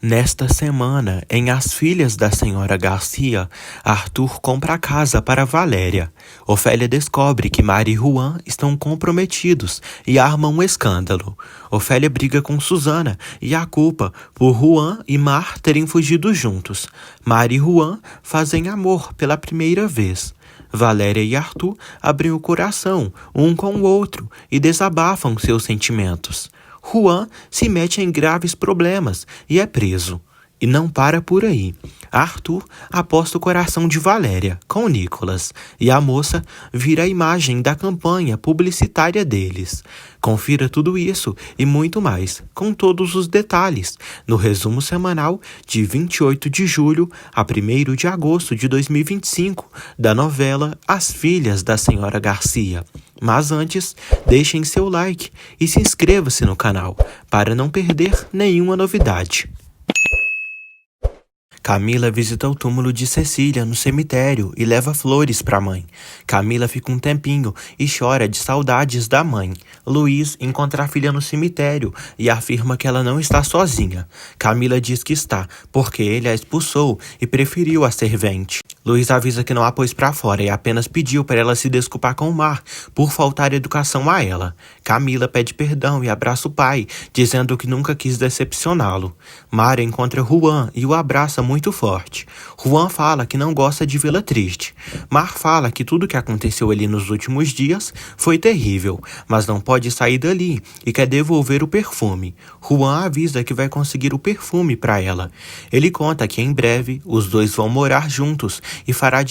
Nesta semana, em As Filhas da Senhora Garcia, Arthur compra a casa para Valéria. Ofélia descobre que Mar e Juan estão comprometidos e armam um escândalo. Ofélia briga com Susana e a culpa por Juan e Mar terem fugido juntos. Mar e Juan fazem amor pela primeira vez. Valéria e Arthur abrem o coração um com o outro e desabafam seus sentimentos. Juan se mete em graves problemas e é preso. E não para por aí. Arthur aposta o coração de Valéria com Nicolas e a moça vira a imagem da campanha publicitária deles. Confira tudo isso e muito mais, com todos os detalhes, no resumo semanal de 28 de julho a 1º de agosto de 2025 da novela As Filhas da Senhora Garcia. Mas antes, deixem seu like e se inscreva-se no canal para não perder nenhuma novidade. Camila visita o túmulo de Cecília no cemitério e leva flores para a mãe. Camila fica um tempinho e chora de saudades da mãe. Luiz encontra a filha no cemitério e afirma que ela não está sozinha. Camila diz que está, porque ele a expulsou e preferiu a servente. Luiz avisa que não a pôs para fora e apenas pediu para ela se desculpar com o Mar por faltar educação a ela. Camila pede perdão e abraça o pai, dizendo que nunca quis decepcioná-lo. Mar encontra Juan e o abraça muito forte. Juan fala que não gosta de vê-la triste. Mar fala que tudo que aconteceu ali nos últimos dias foi terrível, mas não pode sair dali e quer devolver o perfume. Juan avisa que vai conseguir o perfume para ela. Ele conta que em breve os dois vão morar juntos e fará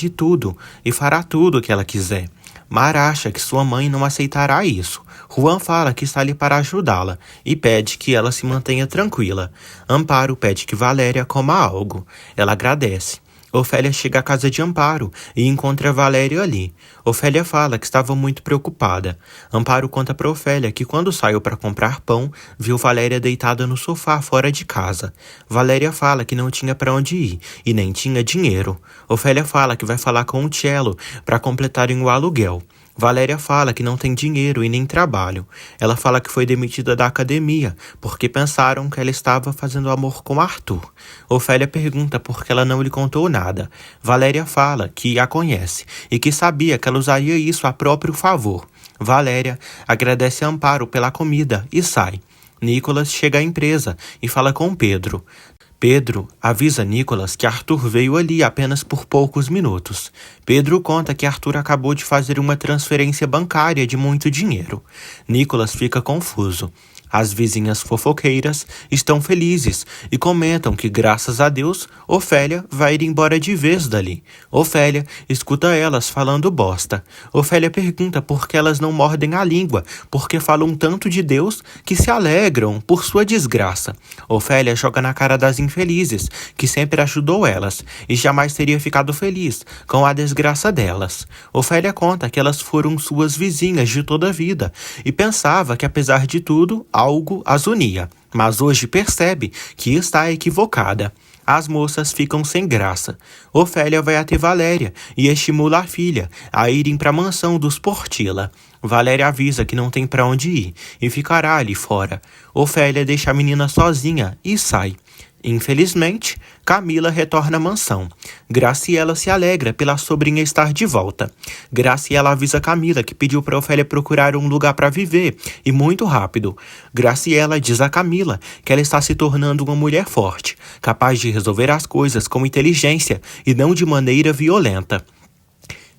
tudo o que ela quiser. Mar acha que sua mãe não aceitará isso. Juan fala que está ali para ajudá-la e pede que ela se mantenha tranquila. Amparo pede que Valéria coma algo. Ela agradece. Ofélia chega à casa de Amparo e encontra Valéria ali. Ofélia fala que estava muito preocupada. Amparo conta para Ofélia que quando saiu para comprar pão, viu Valéria deitada no sofá fora de casa. Valéria fala que não tinha para onde ir e nem tinha dinheiro. Ofélia fala que vai falar com o Cello para completarem o aluguel. Valéria fala que não tem dinheiro e nem trabalho. Ela fala que foi demitida da academia porque pensaram que ela estava fazendo amor com Arthur. Ofélia pergunta por que ela não lhe contou nada. Valéria fala que a conhece e que sabia que ela usaria isso a próprio favor. Valéria agradece a Amparo pela comida e sai. Nicolas chega à empresa e fala com Pedro. Pedro avisa Nicolas que Arthur veio ali apenas por poucos minutos. Pedro conta que Arthur acabou de fazer uma transferência bancária de muito dinheiro. Nicolas fica confuso. As vizinhas fofoqueiras estão felizes e comentam que, graças a Deus, Ofélia vai ir embora de vez dali. Ofélia escuta elas falando bosta. Ofélia pergunta por que elas não mordem a língua, porque falam tanto de Deus que se alegram por sua desgraça. Ofélia joga na cara das infelizes, que sempre ajudou elas e jamais teria ficado feliz com a desgraça delas. Ofélia conta que elas foram suas vizinhas de toda a vida e pensava que, apesar de tudo, algo as unia, mas hoje percebe que está equivocada. As moças ficam sem graça. Ofélia vai até Valéria e estimula a filha a irem para a mansão dos Portilla. Valéria avisa que não tem para onde ir e ficará ali fora. Ofélia deixa a menina sozinha e sai. Infelizmente, Camila retorna à mansão. Graciela se alegra pela sobrinha estar de volta. Graciela avisa Camila que pediu para Ofélia procurar um lugar para viver, e muito rápido. Graciela diz a Camila que ela está se tornando uma mulher forte, capaz de resolver as coisas com inteligência e não de maneira violenta.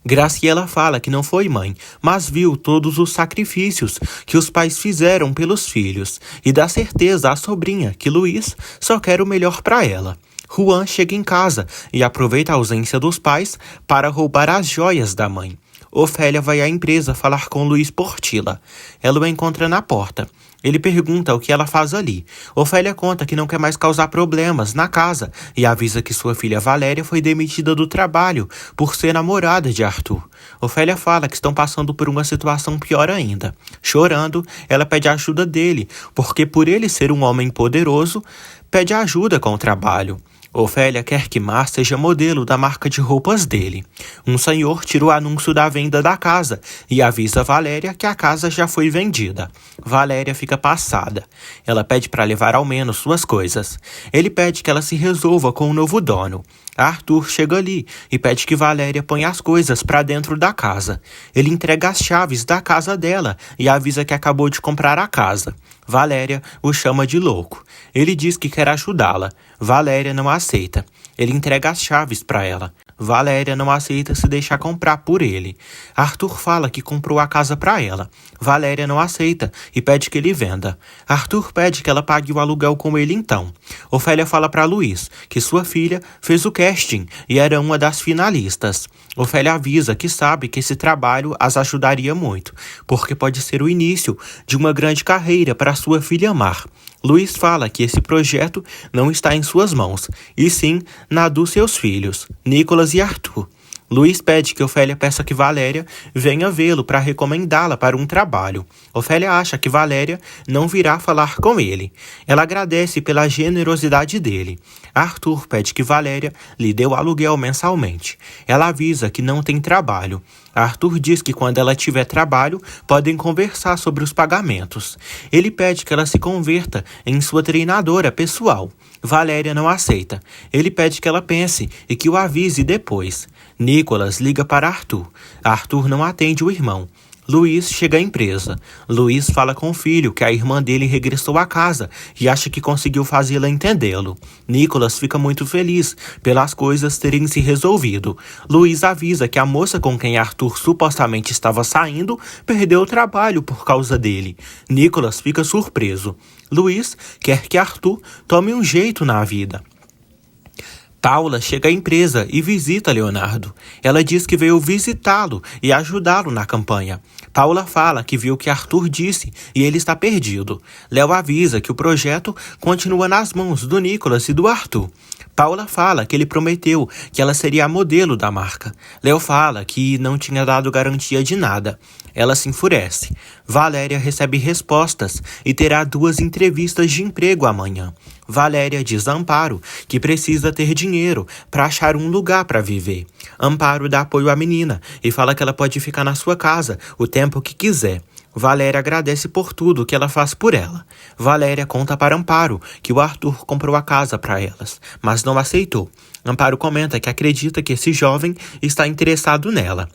Graciela fala que não foi mãe, mas viu todos os sacrifícios que os pais fizeram pelos filhos e dá certeza à sobrinha que Luiz só quer o melhor para ela. Juan chega em casa e aproveita a ausência dos pais para roubar as joias da mãe. Ofélia vai à empresa falar com Luiz Portilla. Ela o encontra na porta. Ele pergunta o que ela faz ali. Ofélia conta que não quer mais causar problemas na casa e avisa que sua filha Valéria foi demitida do trabalho por ser namorada de Arthur. Ofélia fala que estão passando por uma situação pior ainda. Chorando, ela pede a ajuda dele, porque por ele ser um homem poderoso, pede ajuda com o trabalho. Ofélia quer que Mar seja modelo da marca de roupas dele. Um senhor tira o anúncio da venda da casa e avisa Valéria que a casa já foi vendida. Valéria fica passada. Ela pede para levar ao menos suas coisas. Ele pede que ela se resolva com o novo dono. Arthur chega ali e pede que Valéria ponha as coisas para dentro da casa. Ele entrega as chaves da casa dela e avisa que acabou de comprar a casa. Valéria o chama de louco. Ele diz que quer ajudá-la. Valéria não aceita. Ele entrega as chaves para ela. Valéria não aceita se deixar comprar por ele. Arthur fala que comprou a casa para ela. Valéria não aceita e pede que ele venda. Arthur pede que ela pague o aluguel com ele então. Ofélia fala para Luiz que sua filha fez o casting e era uma das finalistas. Ofélia avisa que sabe que esse trabalho as ajudaria muito, porque pode ser o início de uma grande carreira para sua filha Mar. Luiz fala que esse projeto não está em suas mãos, e sim na dos seus filhos, Nicolas e Arthur. Luiz pede que Ofélia peça que Valéria venha vê-lo para recomendá-la para um trabalho. Ofélia acha que Valéria não virá falar com ele. Ela agradece pela generosidade dele. Arthur pede que Valéria lhe dê o aluguel mensalmente. Ela avisa que não tem trabalho. Arthur diz que quando ela tiver trabalho, podem conversar sobre os pagamentos. Ele pede que ela se converta em sua treinadora pessoal. Valéria não aceita. Ele pede que ela pense e que o avise depois. Nicolas liga para Arthur. Arthur não atende o irmão. Luiz chega à empresa. Luiz fala com o filho que a irmã dele regressou à casa e acha que conseguiu fazê-la entendê-lo. Nicolas fica muito feliz pelas coisas terem se resolvido. Luiz avisa que a moça com quem Arthur supostamente estava saindo perdeu o trabalho por causa dele. Nicolas fica surpreso. Luiz quer que Arthur tome um jeito na vida. Paula chega à empresa e visita Leonardo. Ela diz que veio visitá-lo e ajudá-lo na campanha. Paula fala que viu o que Arthur disse e ele está perdido. Léo avisa que o projeto continua nas mãos do Nicolas e do Arthur. Paula fala que ele prometeu que ela seria a modelo da marca. Léo fala que não tinha dado garantia de nada. Ela se enfurece. Valéria recebe respostas e terá 2 entrevistas de emprego amanhã. Valéria diz a Amparo que precisa ter dinheiro para achar um lugar para viver. Amparo dá apoio à menina e fala que ela pode ficar na sua casa o tempo que quiser. Valéria agradece por tudo que ela faz por ela. Valéria conta para Amparo que o Arthur comprou a casa para elas, mas não aceitou. Amparo comenta que acredita que esse jovem está interessado nela.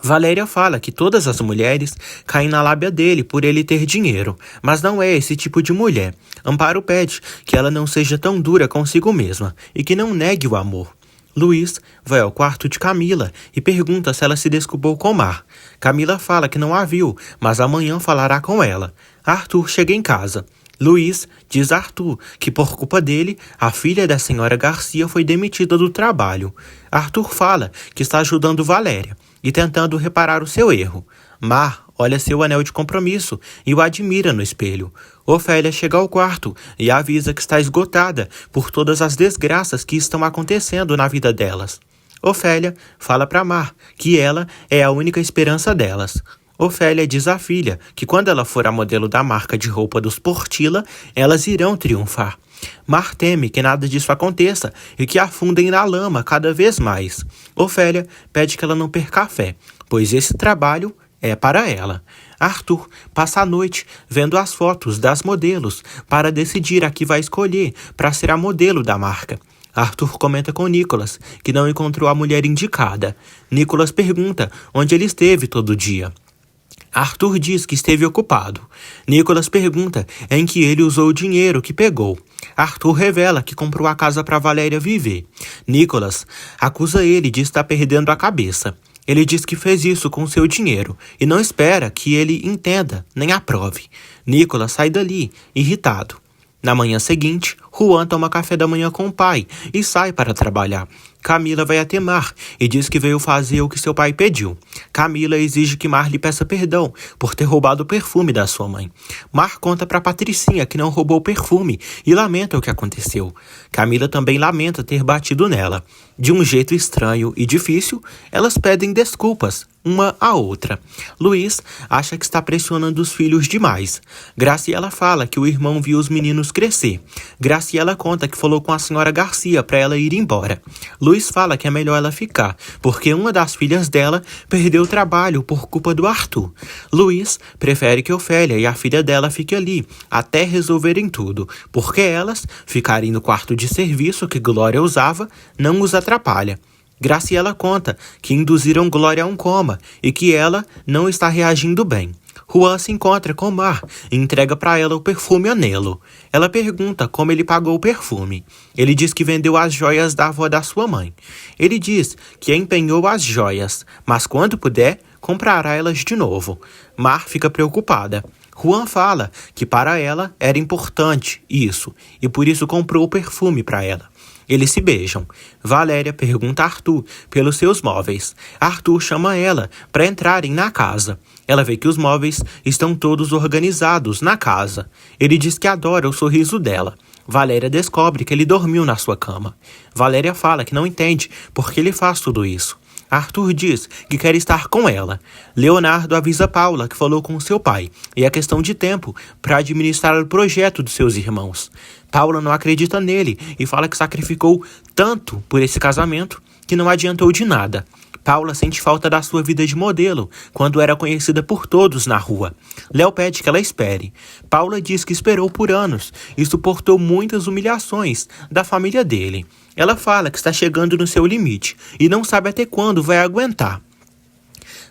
Valéria fala que todas as mulheres caem na lábia dele por ele ter dinheiro, mas não é esse tipo de mulher. Amparo pede que ela não seja tão dura consigo mesma e que não negue o amor. Luiz vai ao quarto de Camila e pergunta se ela se desculpou com Mar. Camila fala que não a viu, mas amanhã falará com ela. Arthur chega em casa. Luiz diz a Arthur que por culpa dele, a filha da senhora Garcia foi demitida do trabalho. Arthur fala que está ajudando Valéria e tentando reparar o seu erro. Mar olha seu anel de compromisso e o admira no espelho. Ofélia chega ao quarto e avisa que está esgotada por todas as desgraças que estão acontecendo na vida delas. Ofélia fala para Mar que ela é a única esperança delas. Ofélia diz à filha que quando ela for a modelo da marca de roupa dos Portilla, elas irão triunfar. Mar teme que nada disso aconteça e que afundem na lama cada vez mais. Ofélia pede que ela não perca a fé, pois esse trabalho é para ela. Arthur passa a noite vendo as fotos das modelos para decidir a que vai escolher para ser a modelo da marca. Arthur comenta com Nicolas que não encontrou a mulher indicada. Nicolas pergunta onde ele esteve todo dia. Arthur diz que esteve ocupado. Nicolas pergunta em que ele usou o dinheiro que pegou. Arthur revela que comprou a casa para Valéria viver. Nicolas acusa ele de estar perdendo a cabeça. Ele diz que fez isso com seu dinheiro e não espera que ele entenda nem aprove. Nicolas sai dali, irritado. Na manhã seguinte, Juan toma café da manhã com o pai e sai para trabalhar. Camila vai até Mar e diz que veio fazer o que seu pai pediu. Camila exige que Mar lhe peça perdão por ter roubado o perfume da sua mãe. Mar conta para Patricinha que não roubou o perfume e lamenta o que aconteceu. Camila também lamenta ter batido nela. De um jeito estranho e difícil, elas pedem desculpas uma à outra. Luiz acha que está pressionando os filhos demais. Graciela fala que o irmão viu os meninos crescer. Graciela Graciela conta que falou com a senhora Garcia para ela ir embora. Luiz fala que é melhor ela ficar, porque uma das filhas dela perdeu o trabalho por culpa do Arthur. Luiz prefere que Ofélia e a filha dela fiquem ali, até resolverem tudo, porque elas ficarem no quarto de serviço que Glória usava não os atrapalha. Graciela conta que induziram Glória a um coma e que ela não está reagindo bem. Juan se encontra com Mar e entrega para ela o perfume Anelo. Ela pergunta como ele pagou o perfume. Ele diz que vendeu as joias da avó da sua mãe. Ele diz que empenhou as joias, mas quando puder, comprará elas de novo. Mar fica preocupada. Juan fala que para ela era importante isso e por isso comprou o perfume para ela. Eles se beijam. Valéria pergunta a Arthur pelos seus móveis. Arthur chama ela para entrarem na casa. Ela vê que os móveis estão todos organizados na casa. Ele diz que adora o sorriso dela. Valéria descobre que ele dormiu na sua cama. Valéria fala que não entende por que ele faz tudo isso. Arthur diz que quer estar com ela. Leonardo avisa Paula que falou com seu pai e é questão de tempo para administrar o projeto dos seus irmãos. Paula não acredita nele e fala que sacrificou tanto por esse casamento que não adiantou de nada. Paula sente falta da sua vida de modelo, quando era conhecida por todos na rua. Léo pede que ela espere. Paula diz que esperou por anos e suportou muitas humilhações da família dele. Ela fala que está chegando no seu limite e não sabe até quando vai aguentar.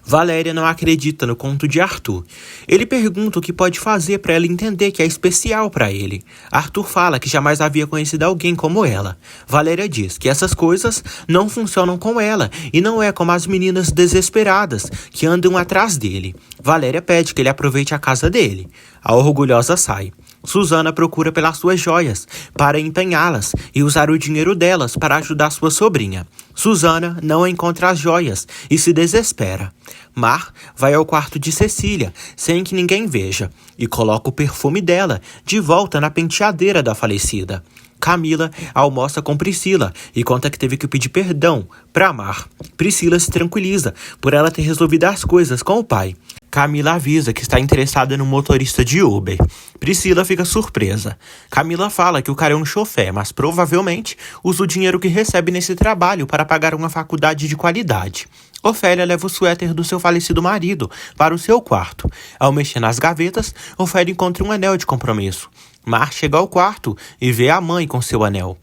Valéria não acredita no conto de Arthur. Ele pergunta o que pode fazer para ela entender que é especial para ele. Arthur fala que jamais havia conhecido alguém como ela. Valéria diz que essas coisas não funcionam com ela e não é como as meninas desesperadas que andam atrás dele. Valéria pede que ele aproveite a casa dele. A orgulhosa sai. Susana procura pelas suas joias para empenhá-las e usar o dinheiro delas para ajudar sua sobrinha. Susana não encontra as joias e se desespera. Mar vai ao quarto de Cecília, sem que ninguém veja, e coloca o perfume dela de volta na penteadeira da falecida. Camila almoça com Priscila e conta que teve que pedir perdão para Mar. Priscila se tranquiliza por ela ter resolvido as coisas com o pai. Camila avisa que está interessada no motorista de Uber. Priscila fica surpresa. Camila fala que o cara é um chofé, mas provavelmente usa o dinheiro que recebe nesse trabalho para pagar uma faculdade de qualidade. Ofélia leva o suéter do seu falecido marido para o seu quarto. Ao mexer nas gavetas, Ofélia encontra um anel de compromisso. Mar chega ao quarto e vê a mãe com seu anel.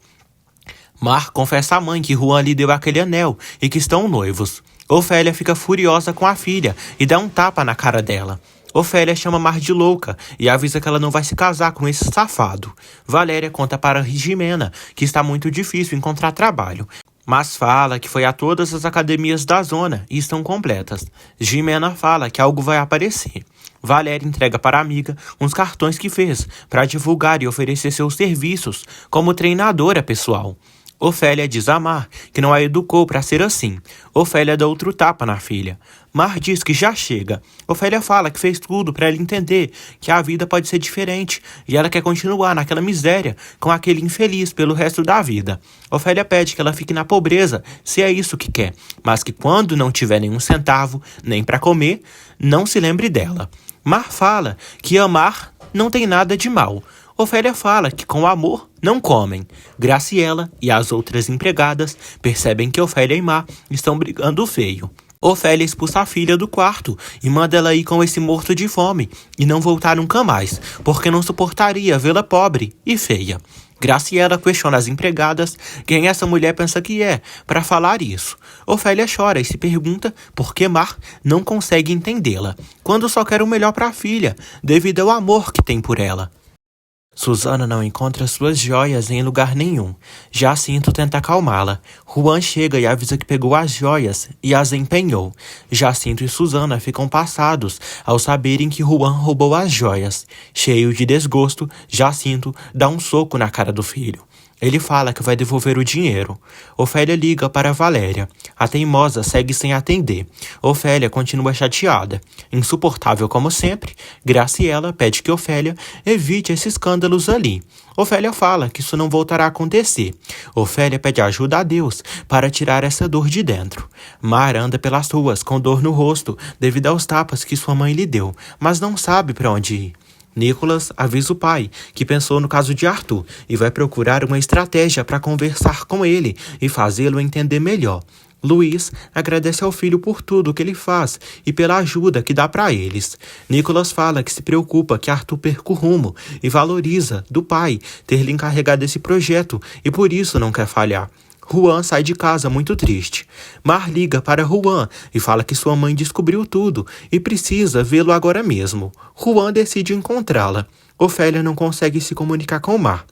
Mar confessa à mãe que Juan lhe deu aquele anel e que estão noivos. Ofélia fica furiosa com a filha e dá um tapa na cara dela. Ofélia chama Mar de louca e avisa que ela não vai se casar com esse safado. Valéria conta para Jimena que está muito difícil encontrar trabalho, mas fala que foi a todas as academias da zona e estão completas. Jimena fala que algo vai aparecer. Valéria entrega para a amiga uns cartões que fez para divulgar e oferecer seus serviços como treinadora pessoal. Ofélia diz a Mar que não a educou para ser assim. Ofélia dá outro tapa na filha. Mar diz que já chega. Ofélia fala que fez tudo para ela entender que a vida pode ser diferente e ela quer continuar naquela miséria com aquele infeliz pelo resto da vida. Ofélia pede que ela fique na pobreza, se é isso que quer, mas que quando não tiver nenhum centavo, nem para comer, não se lembre dela. Mar fala que amar não tem nada de mal. Ofélia fala que com amor não comem. Graciela e as outras empregadas percebem que Ofélia e Mar estão brigando feio. Ofélia expulsa a filha do quarto e manda ela ir com esse morto de fome e não voltar nunca mais, porque não suportaria vê-la pobre e feia. Graciela questiona as empregadas quem essa mulher pensa que é para falar isso. Ofélia chora e se pergunta por que Mar não consegue entendê-la, quando só quer o melhor para a filha, devido ao amor que tem por ela. Susana não encontra suas joias em lugar nenhum. Jacinto tenta acalmá-la. Juan chega e avisa que pegou as joias e as empenhou. Jacinto e Susana ficam passados ao saberem que Juan roubou as joias. Cheio de desgosto, Jacinto dá um soco na cara do filho. Ele fala que vai devolver o dinheiro. Ofélia liga para Valéria. A teimosa segue sem atender. Ofélia continua chateada. Insuportável como sempre, Graciela pede que Ofélia evite esses escândalos ali. Ofélia fala que isso não voltará a acontecer. Ofélia pede ajuda a Deus para tirar essa dor de dentro. Mar anda pelas ruas com dor no rosto devido aos tapas que sua mãe lhe deu, mas não sabe para onde ir. Nicholas avisa o pai, que pensou no caso de Arthur e vai procurar uma estratégia para conversar com ele e fazê-lo entender melhor. Luiz agradece ao filho por tudo que ele faz e pela ajuda que dá para eles. Nicholas fala que se preocupa que Arthur perca o rumo e valoriza do pai ter lhe encarregado esse projeto e por isso não quer falhar. Juan sai de casa muito triste. Mar liga para Juan e fala que sua mãe descobriu tudo e precisa vê-lo agora mesmo. Juan decide encontrá-la. Ofélia não consegue se comunicar com Mar.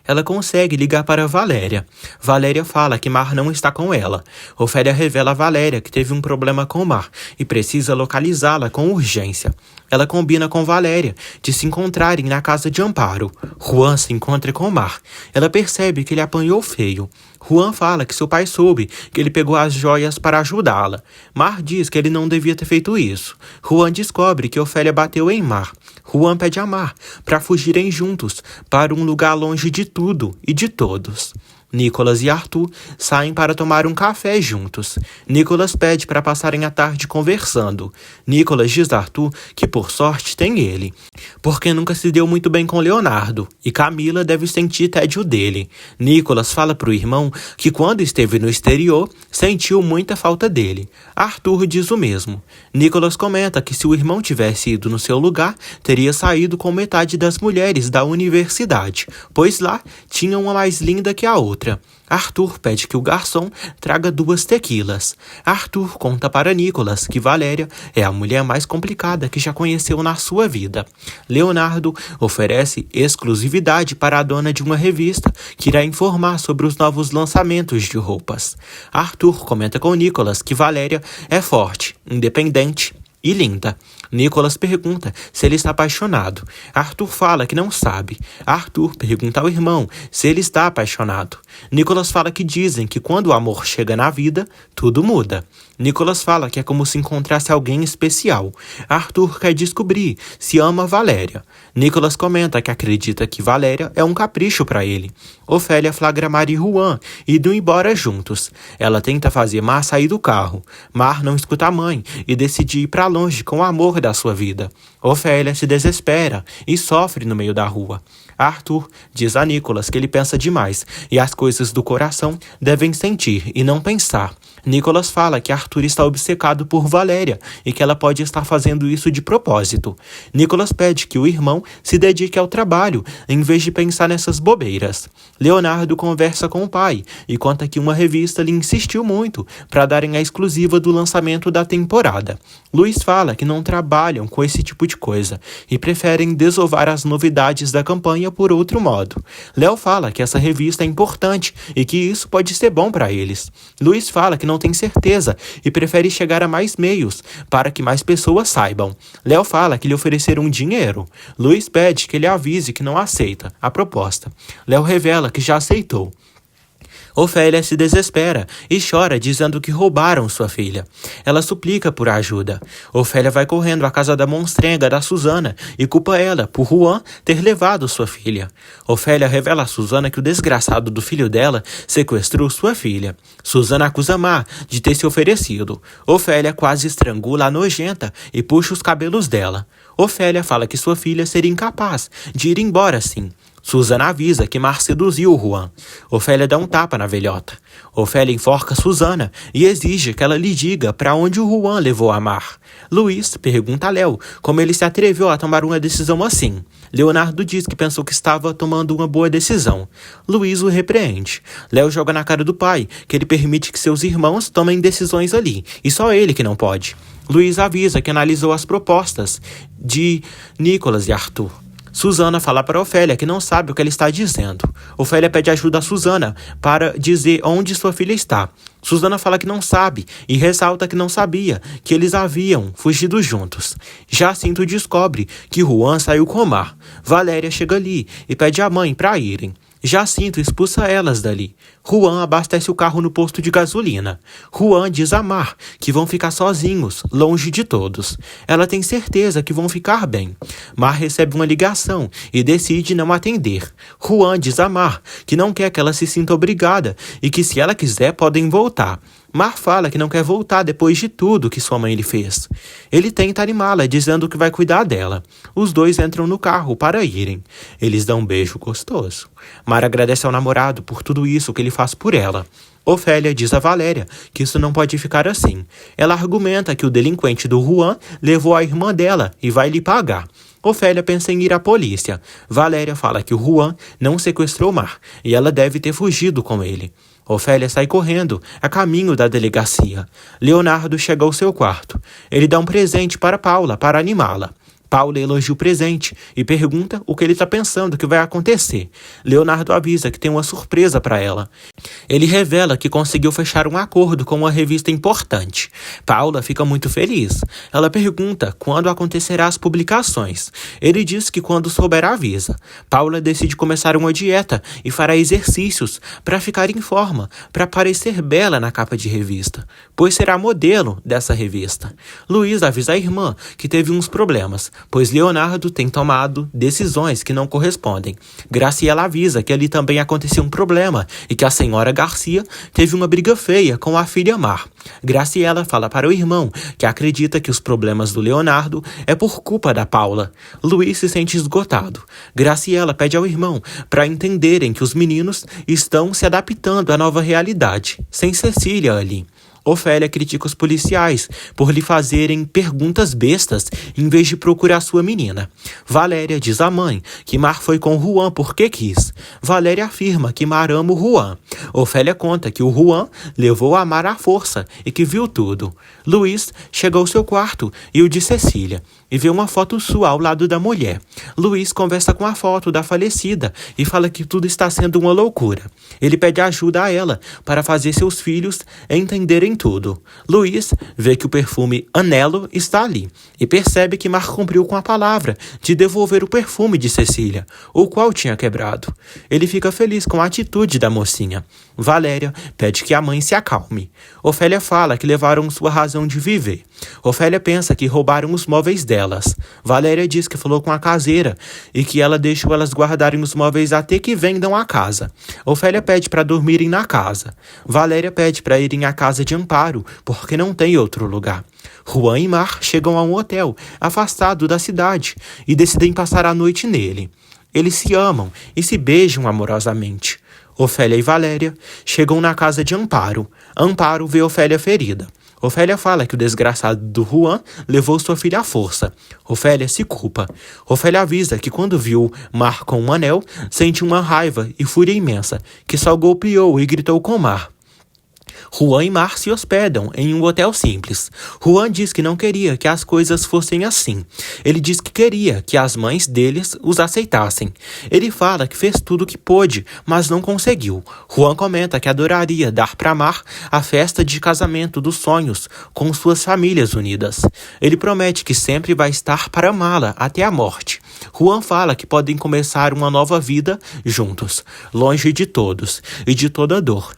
Ela consegue ligar para Valéria. Valéria fala que Mar não está com ela. Ofélia revela a Valéria que teve um problema com Mar e precisa localizá-la com urgência. Ela combina com Valéria de se encontrarem na casa de Amparo. Juan se encontra com Mar. Ela percebe que ele apanhou feio. Juan fala que seu pai soube que ele pegou as joias para ajudá-la. Mar diz que ele não devia ter feito isso. Juan descobre que Ofélia bateu em Mar. Juan pede a Mar para fugirem juntos para um lugar longe de tudo e de todos. Nicholas e Arthur saem para tomar um café juntos. Nicholas pede para passarem a tarde conversando. Nicholas diz a Arthur que por sorte tem ele, porque nunca se deu muito bem com Leonardo, e Camila deve sentir tédio dele. Nicholas fala para o irmão que quando esteve no exterior, sentiu muita falta dele. Arthur diz o mesmo. Nicholas comenta que se o irmão tivesse ido no seu lugar, teria saído com metade das mulheres da universidade, pois lá tinha uma mais linda que a outra. Arthur pede que o garçom traga 2 tequilas. Arthur conta para Nicholas que Valéria é a mulher mais complicada que já conheceu na sua vida. Leonardo oferece exclusividade para a dona de uma revista que irá informar sobre os novos lançamentos de roupas. Arthur comenta com Nicholas que Valéria é forte, independente e linda. Nicholas pergunta se ele está apaixonado. Arthur fala que não sabe. Arthur pergunta ao irmão se ele está apaixonado. Nicholas fala que dizem que quando o amor chega na vida, tudo muda. Nicholas fala que é como se encontrasse alguém especial. Arthur quer descobrir se ama Valéria. Nicholas comenta que acredita que Valéria é um capricho para ele. Ofélia flagra Mar e Juan indo embora juntos. Ela tenta fazer Mar sair do carro. Mar não escuta a mãe e decide ir para longe com o amor da sua vida. Ofélia se desespera e sofre no meio da rua. Arthur diz a Nicholas que ele pensa demais e as coisas do coração devem sentir e não pensar. Nicholas fala que Arthur está obcecado por Valéria e que ela pode estar fazendo isso de propósito. Nicholas pede que o irmão se dedique ao trabalho em vez de pensar nessas bobeiras. Leonardo conversa com o pai e conta que uma revista lhe insistiu muito para darem a exclusiva do lançamento da temporada. Luiz fala que não trabalham com esse tipo de coisa e preferem desovar as novidades da campanha por outro modo. Léo fala que essa revista é importante e que isso pode ser bom para eles. Luiz fala que não tem certeza e prefere chegar a mais meios para que mais pessoas saibam. Léo fala que lhe ofereceram dinheiro. Luiz pede que ele avise que não aceita a proposta. Léo revela que já aceitou. Ofélia se desespera e chora dizendo que roubaram sua filha. Ela suplica por ajuda. Ofélia vai correndo à casa da monstrenga da Susana e culpa ela por Juan ter levado sua filha. Ofélia revela a Susana que o desgraçado do filho dela sequestrou sua filha. Susana acusa Mar de ter se oferecido. Ofélia quase estrangula a nojenta e puxa os cabelos dela. Ofélia fala que sua filha seria incapaz de ir embora assim. Susana avisa que Mar seduziu o Juan. Ofélia dá um tapa na velhota. Ofélia enforca Susana e exige que ela lhe diga para onde o Juan levou a Mar. Luiz pergunta a Léo como ele se atreveu a tomar uma decisão assim. Leonardo diz que pensou que estava tomando uma boa decisão. Luiz o repreende. Léo joga na cara do pai que ele permite que seus irmãos tomem decisões ali, e só ele que não pode. Luiz avisa que analisou as propostas de Nicholas e Arthur. Susana fala para Ofélia que não sabe o que ela está dizendo. Ofélia pede ajuda a Susana para dizer onde sua filha está. Susana fala que não sabe e ressalta que não sabia que eles haviam fugido juntos. Jacinto descobre que Juan saiu com Mar. Valéria chega ali e pede à mãe para irem. Jacinto expulsa elas dali. Juan abastece o carro no posto de gasolina. Juan diz a Mar que vão ficar sozinhos, longe de todos. Ela tem certeza que vão ficar bem. Mar recebe uma ligação e decide não atender. Juan diz a Mar que não quer que ela se sinta obrigada e que se ela quiser podem voltar. Mar fala que não quer voltar depois de tudo que sua mãe lhe fez. Ele tenta animá-la, dizendo que vai cuidar dela. Os dois entram no carro para irem. Eles dão um beijo gostoso. Mar agradece ao namorado por tudo isso que ele faz por ela. Ofélia diz a Valéria que isso não pode ficar assim. Ela argumenta que o delinquente do Juan levou a irmã dela e vai lhe pagar. Ofélia pensa em ir à polícia. Valéria fala que o Juan não sequestrou Mar e ela deve ter fugido com ele. Ofélia sai correndo, a caminho da delegacia. Leonardo chega ao seu quarto. Ele dá um presente para Paula para animá-la. Paula elogia o presente e pergunta o que ele está pensando que vai acontecer. Leonardo avisa que tem uma surpresa para ela. Ele revela que conseguiu fechar um acordo com uma revista importante. Paula fica muito feliz. Ela pergunta quando acontecerá as publicações. Ele diz que quando souber avisa. Paula decide começar uma dieta e fará exercícios para ficar em forma, para parecer bela na capa de revista, pois será modelo dessa revista. Luiz avisa a irmã que teve uns problemas, pois Leonardo tem tomado decisões que não correspondem. Graciela avisa que ali também aconteceu um problema e que a senhora Garcia teve uma briga feia com a filha Mar. Graciela fala para o irmão que acredita que os problemas do Leonardo é por culpa da Paula. Luiz se sente esgotado. Graciela pede ao irmão para entenderem que os meninos estão se adaptando à nova realidade, sem Cecília ali. Ofélia critica os policiais por lhe fazerem perguntas bestas em vez de procurar sua menina. Valéria diz à mãe que Mar foi com Juan porque quis. Valéria afirma que Mar ama o Juan. Ofélia conta que o Juan levou a Mar à força e que viu tudo. Luiz chega ao seu quarto e o de Cecília e vê uma foto sua ao lado da mulher. Luiz conversa com a foto da falecida e fala que tudo está sendo uma loucura. Ele pede ajuda a ela para fazer seus filhos entenderem tudo. Luiz vê que o perfume Anelo está ali e percebe que Mar cumpriu com a palavra de devolver o perfume de Cecília, o qual tinha quebrado. Ele fica feliz com a atitude da mocinha. Valéria pede que a mãe se acalme. Ofélia fala que levaram sua razão de viver. Ofélia pensa que roubaram os móveis delas. Valéria diz que falou com a caseira e que ela deixou elas guardarem os móveis até que vendam a casa. Ofélia pede para dormirem na casa. Valéria pede para irem à casa de Amparo, porque não tem outro lugar. Juan e Mar chegam a um hotel, afastado da cidade, e decidem passar a noite nele. Eles se amam e se beijam amorosamente. Ofélia e Valéria chegam na casa de Amparo. Amparo vê Ofélia ferida. Ofélia fala que o desgraçado do Juan levou sua filha à força. Ofélia se culpa. Ofélia avisa que quando viu Mar com um anel, sente uma raiva e fúria imensa, que só golpeou e gritou com Mar. Juan e Mar se hospedam em um hotel simples. Juan diz que não queria que as coisas fossem assim. Ele diz que queria que as mães deles os aceitassem. Ele fala que fez tudo o que pôde, mas não conseguiu. Juan comenta que adoraria dar para Mar a festa de casamento dos sonhos, com suas famílias unidas. Ele promete que sempre vai estar para amá-la até a morte. Juan fala que podem começar uma nova vida juntos, longe de todos e de toda dor.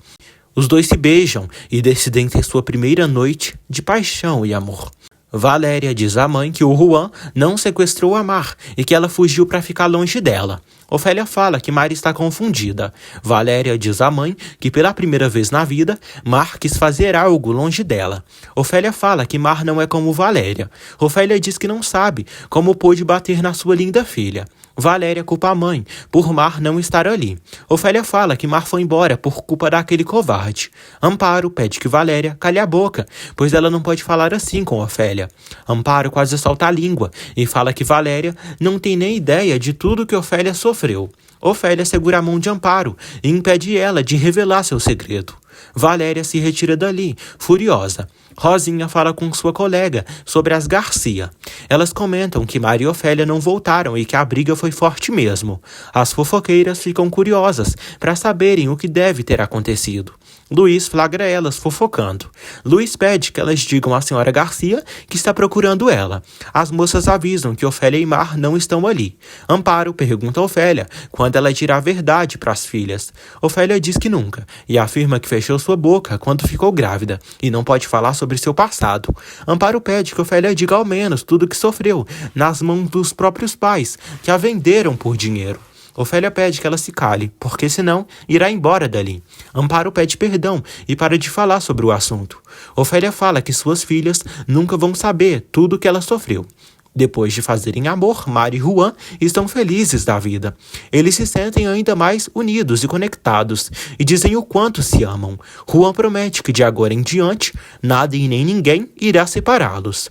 Os dois se beijam e decidem ter sua primeira noite de paixão e amor. Valéria diz à mãe que o Juan não sequestrou a Mar e que ela fugiu para ficar longe dela. Ofélia fala que Mar está confundida. Valéria diz à mãe que pela primeira vez na vida, Mar quis fazer algo longe dela. Ofélia fala que Mar não é como Valéria. Ofélia diz que não sabe como pôde bater na sua linda filha. Valéria culpa a mãe por Mar não estar ali. Ofélia fala que Mar foi embora por culpa daquele covarde. Amparo pede que Valéria cale a boca, pois ela não pode falar assim com Ofélia. Amparo quase solta a língua e fala que Valéria não tem nem ideia de tudo que Ofélia sofreu. Ofélia segura a mão de Amparo e impede ela de revelar seu segredo. Valéria se retira dali, furiosa. Rosinha fala com sua colega sobre as Garcia. Elas comentam que Maria e Ofélia não voltaram e que a briga foi forte mesmo. As fofoqueiras ficam curiosas para saberem o que deve ter acontecido. Luiz flagra elas fofocando. Luiz pede que elas digam à senhora Garcia que está procurando ela. As moças avisam que Ofélia e Mar não estão ali. Amparo pergunta a Ofélia quando ela dirá a verdade para as filhas. Ofélia diz que nunca e afirma que fechou sua boca quando ficou grávida e não pode falar sobre seu passado. Amparo pede que Ofélia diga ao menos tudo o que sofreu nas mãos dos próprios pais, que a venderam por dinheiro. Ofélia pede que ela se cale, porque senão irá embora dali. Amparo pede perdão e para de falar sobre o assunto. Ofélia fala que suas filhas nunca vão saber tudo o que ela sofreu. Depois de fazerem amor, Mar e Juan estão felizes da vida. Eles se sentem ainda mais unidos e conectados e dizem o quanto se amam. Juan promete que de agora em diante, nada e nem ninguém irá separá-los.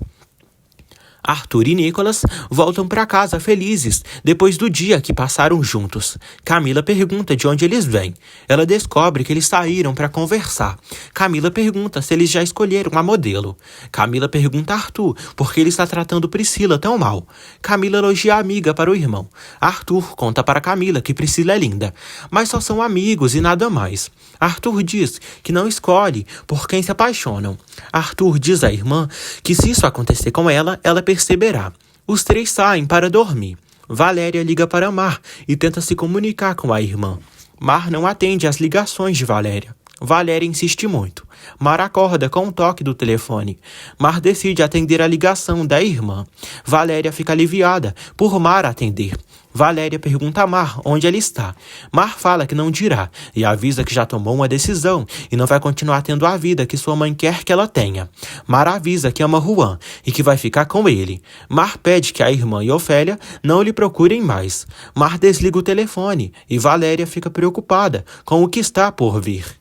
Arthur e Nicholas voltam para casa felizes depois do dia que passaram juntos. Camila pergunta de onde eles vêm. Ela descobre que eles saíram para conversar. Camila pergunta se eles já escolheram a modelo. Camila pergunta a Arthur por que ele está tratando Priscila tão mal. Camila elogia a amiga para o irmão. Arthur conta para Camila que Priscila é linda, mas só são amigos e nada mais. Arthur diz que não escolhe por quem se apaixonam. Arthur diz à irmã que se isso acontecer com ela, ela perceberá. Os três saem para dormir. Valéria liga para Mar e tenta se comunicar com a irmã. Mar não atende às ligações de Valéria. Valéria insiste muito. Mar acorda com um toque do telefone. Mar decide atender a ligação da irmã. Valéria fica aliviada por Mar atender. Valéria pergunta a Mar onde ela está. Mar fala que não dirá e avisa que já tomou uma decisão e não vai continuar tendo a vida que sua mãe quer que ela tenha. Mar avisa que ama Juan e que vai ficar com ele. Mar pede que a irmã e Ofélia não lhe procurem mais. Mar desliga o telefone e Valéria fica preocupada com o que está por vir.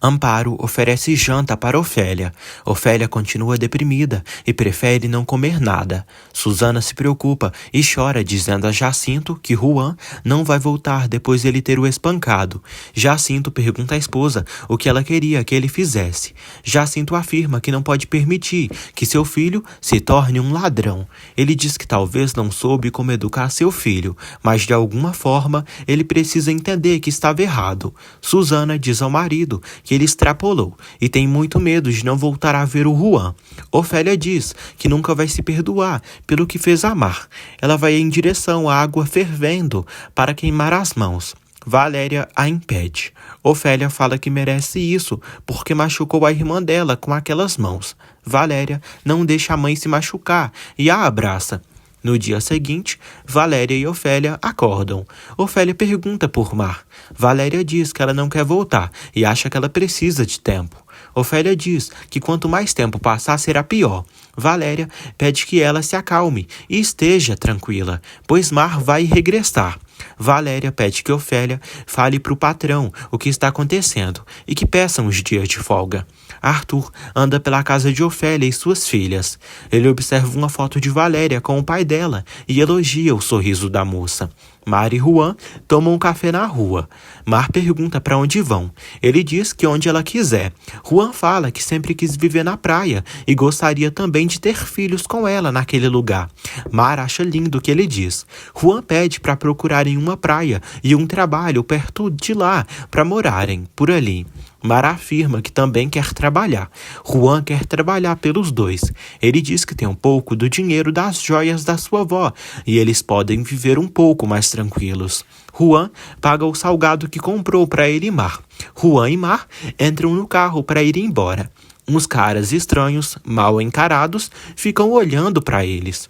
Amparo oferece janta para Ofélia. Ofélia continua deprimida e prefere não comer nada. Susana se preocupa e chora dizendo a Jacinto que Juan não vai voltar depois de ele ter o espancado. Jacinto pergunta à esposa o que ela queria que ele fizesse. Jacinto afirma que não pode permitir que seu filho se torne um ladrão. Ele diz que talvez não soube como educar seu filho, mas de alguma forma ele precisa entender que estava errado. Susana diz ao marido que ele extrapolou e tem muito medo de não voltar a ver o Juan. Ofélia diz que nunca vai se perdoar pelo que fez a Mar. Ela vai em direção à água fervendo para queimar as mãos. Valéria a impede. Ofélia fala que merece isso porque machucou a irmã dela com aquelas mãos. Valéria não deixa a mãe se machucar e a abraça. No dia seguinte, Valéria e Ofélia acordam. Ofélia pergunta por Mar. Valéria diz que ela não quer voltar e acha que ela precisa de tempo. Ofélia diz que quanto mais tempo passar será pior. Valéria pede que ela se acalme e esteja tranquila, pois Mar vai regressar. Valéria pede que Ofélia fale para o patrão o que está acontecendo e que peçam os dias de folga. Arthur anda pela casa de Ofélia e suas filhas. Ele observa uma foto de Valéria com o pai dela e elogia o sorriso da moça. Mar e Juan tomam um café na rua. Mar pergunta para onde vão. Ele diz que onde ela quiser. Juan fala que sempre quis viver na praia e gostaria também de ter filhos com ela naquele lugar. Mar acha lindo o que ele diz. Juan pede para procurarem uma praia e um trabalho perto de lá para morarem por ali. Mar afirma que também quer trabalhar. Juan quer trabalhar pelos dois. Ele diz que tem um pouco do dinheiro das joias da sua avó e eles podem viver um pouco mais tranquilos. Juan paga o salgado que comprou para ele e Mar. Juan e Mar entram no carro para ir embora. Uns caras estranhos, mal encarados, ficam olhando para eles.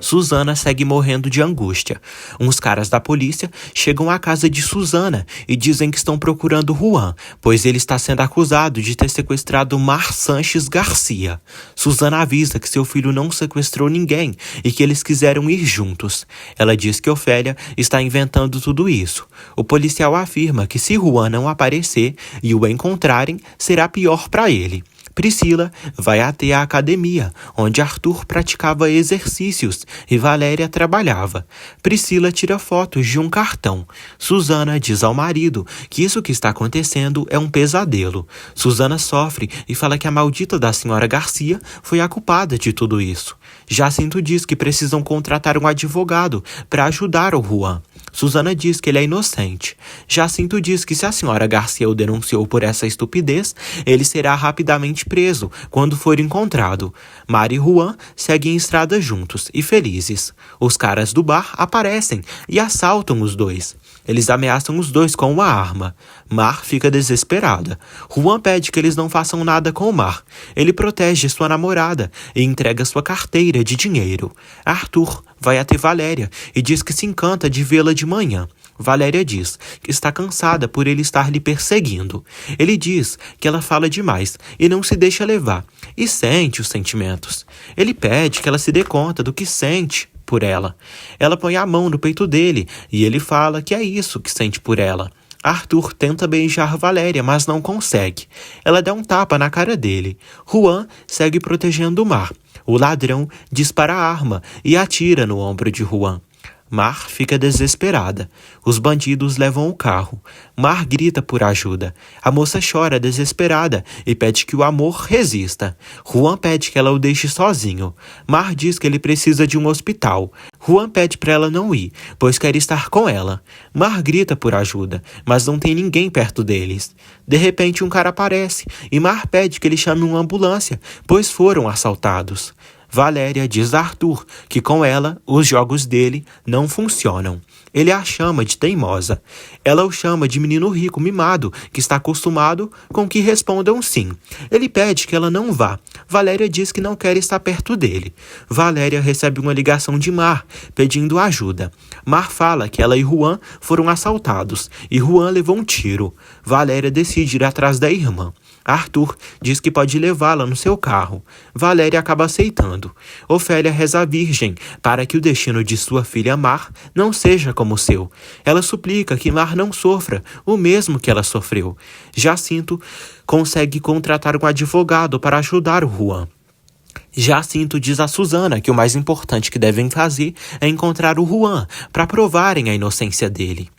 Susana segue morrendo de angústia. Uns caras da polícia chegam à casa de Susana e dizem que estão procurando Juan, pois ele está sendo acusado de ter sequestrado Mar Sanches Garcia. Susana avisa que seu filho não sequestrou ninguém e que eles quiseram ir juntos. Ela diz que Ofélia está inventando tudo isso. O policial afirma que se Juan não aparecer e o encontrarem, será pior para ele. Priscila vai até a academia, onde Arthur praticava exercícios e Valéria trabalhava. Priscila tira fotos de um cartão. Susana diz ao marido que isso que está acontecendo é um pesadelo. Susana sofre e fala que a maldita da senhora Garcia foi a culpada de tudo isso. Jacinto diz que precisam contratar um advogado para ajudar o Juan. Susana diz que ele é inocente. Jacinto diz que se a senhora Garcia o denunciou por essa estupidez, ele será rapidamente preso quando for encontrado. Mar e Juan seguem estrada juntos e felizes. Os caras do bar aparecem e assaltam os dois. Eles ameaçam os dois com uma arma. Mar fica desesperada. Juan pede que eles não façam nada com Mar. Ele protege sua namorada e entrega sua carteira de dinheiro. Arthur vai até Valéria e diz que se encanta de vê-la de manhã. Valéria diz que está cansada por ele estar lhe perseguindo. Ele diz que ela fala demais e não se deixa levar, e sente os sentimentos. Ele pede que ela se dê conta do que sente por ela. Ela põe a mão no peito dele e ele fala que é isso que sente por ela. Arthur tenta beijar Valéria, mas não consegue. Ela dá um tapa na cara dele. Juan segue protegendo Mar. O ladrão dispara a arma e atira no ombro de Juan. Mar fica desesperada. Os bandidos levam o carro. Mar grita por ajuda. A moça chora desesperada e pede que o amor resista. Juan pede que ela o deixe sozinho. Mar diz que ele precisa de um hospital. Juan pede para ela não ir, pois quer estar com ela. Mar grita por ajuda, mas não tem ninguém perto deles. De repente um cara aparece e Mar pede que ele chame uma ambulância, pois foram assaltados. Valéria diz a Arthur que com ela os jogos dele não funcionam. Ele a chama de teimosa. Ela o chama de menino rico mimado que está acostumado com que respondam sim. Ele pede que ela não vá. Valéria diz que não quer estar perto dele. Valéria recebe uma ligação de Mar pedindo ajuda. Mar fala que ela e Juan foram assaltados e Juan levou um tiro. Valéria decide ir atrás da irmã. Arthur diz que pode levá-la no seu carro. Valéria acaba aceitando. Ofélia reza à Virgem para que o destino de sua filha Mar não seja como o seu. Ela suplica que Mar não sofra o mesmo que ela sofreu. Jacinto consegue contratar um advogado para ajudar o Juan. Jacinto diz a Susana que o mais importante que devem fazer é encontrar o Juan para provarem a inocência dele.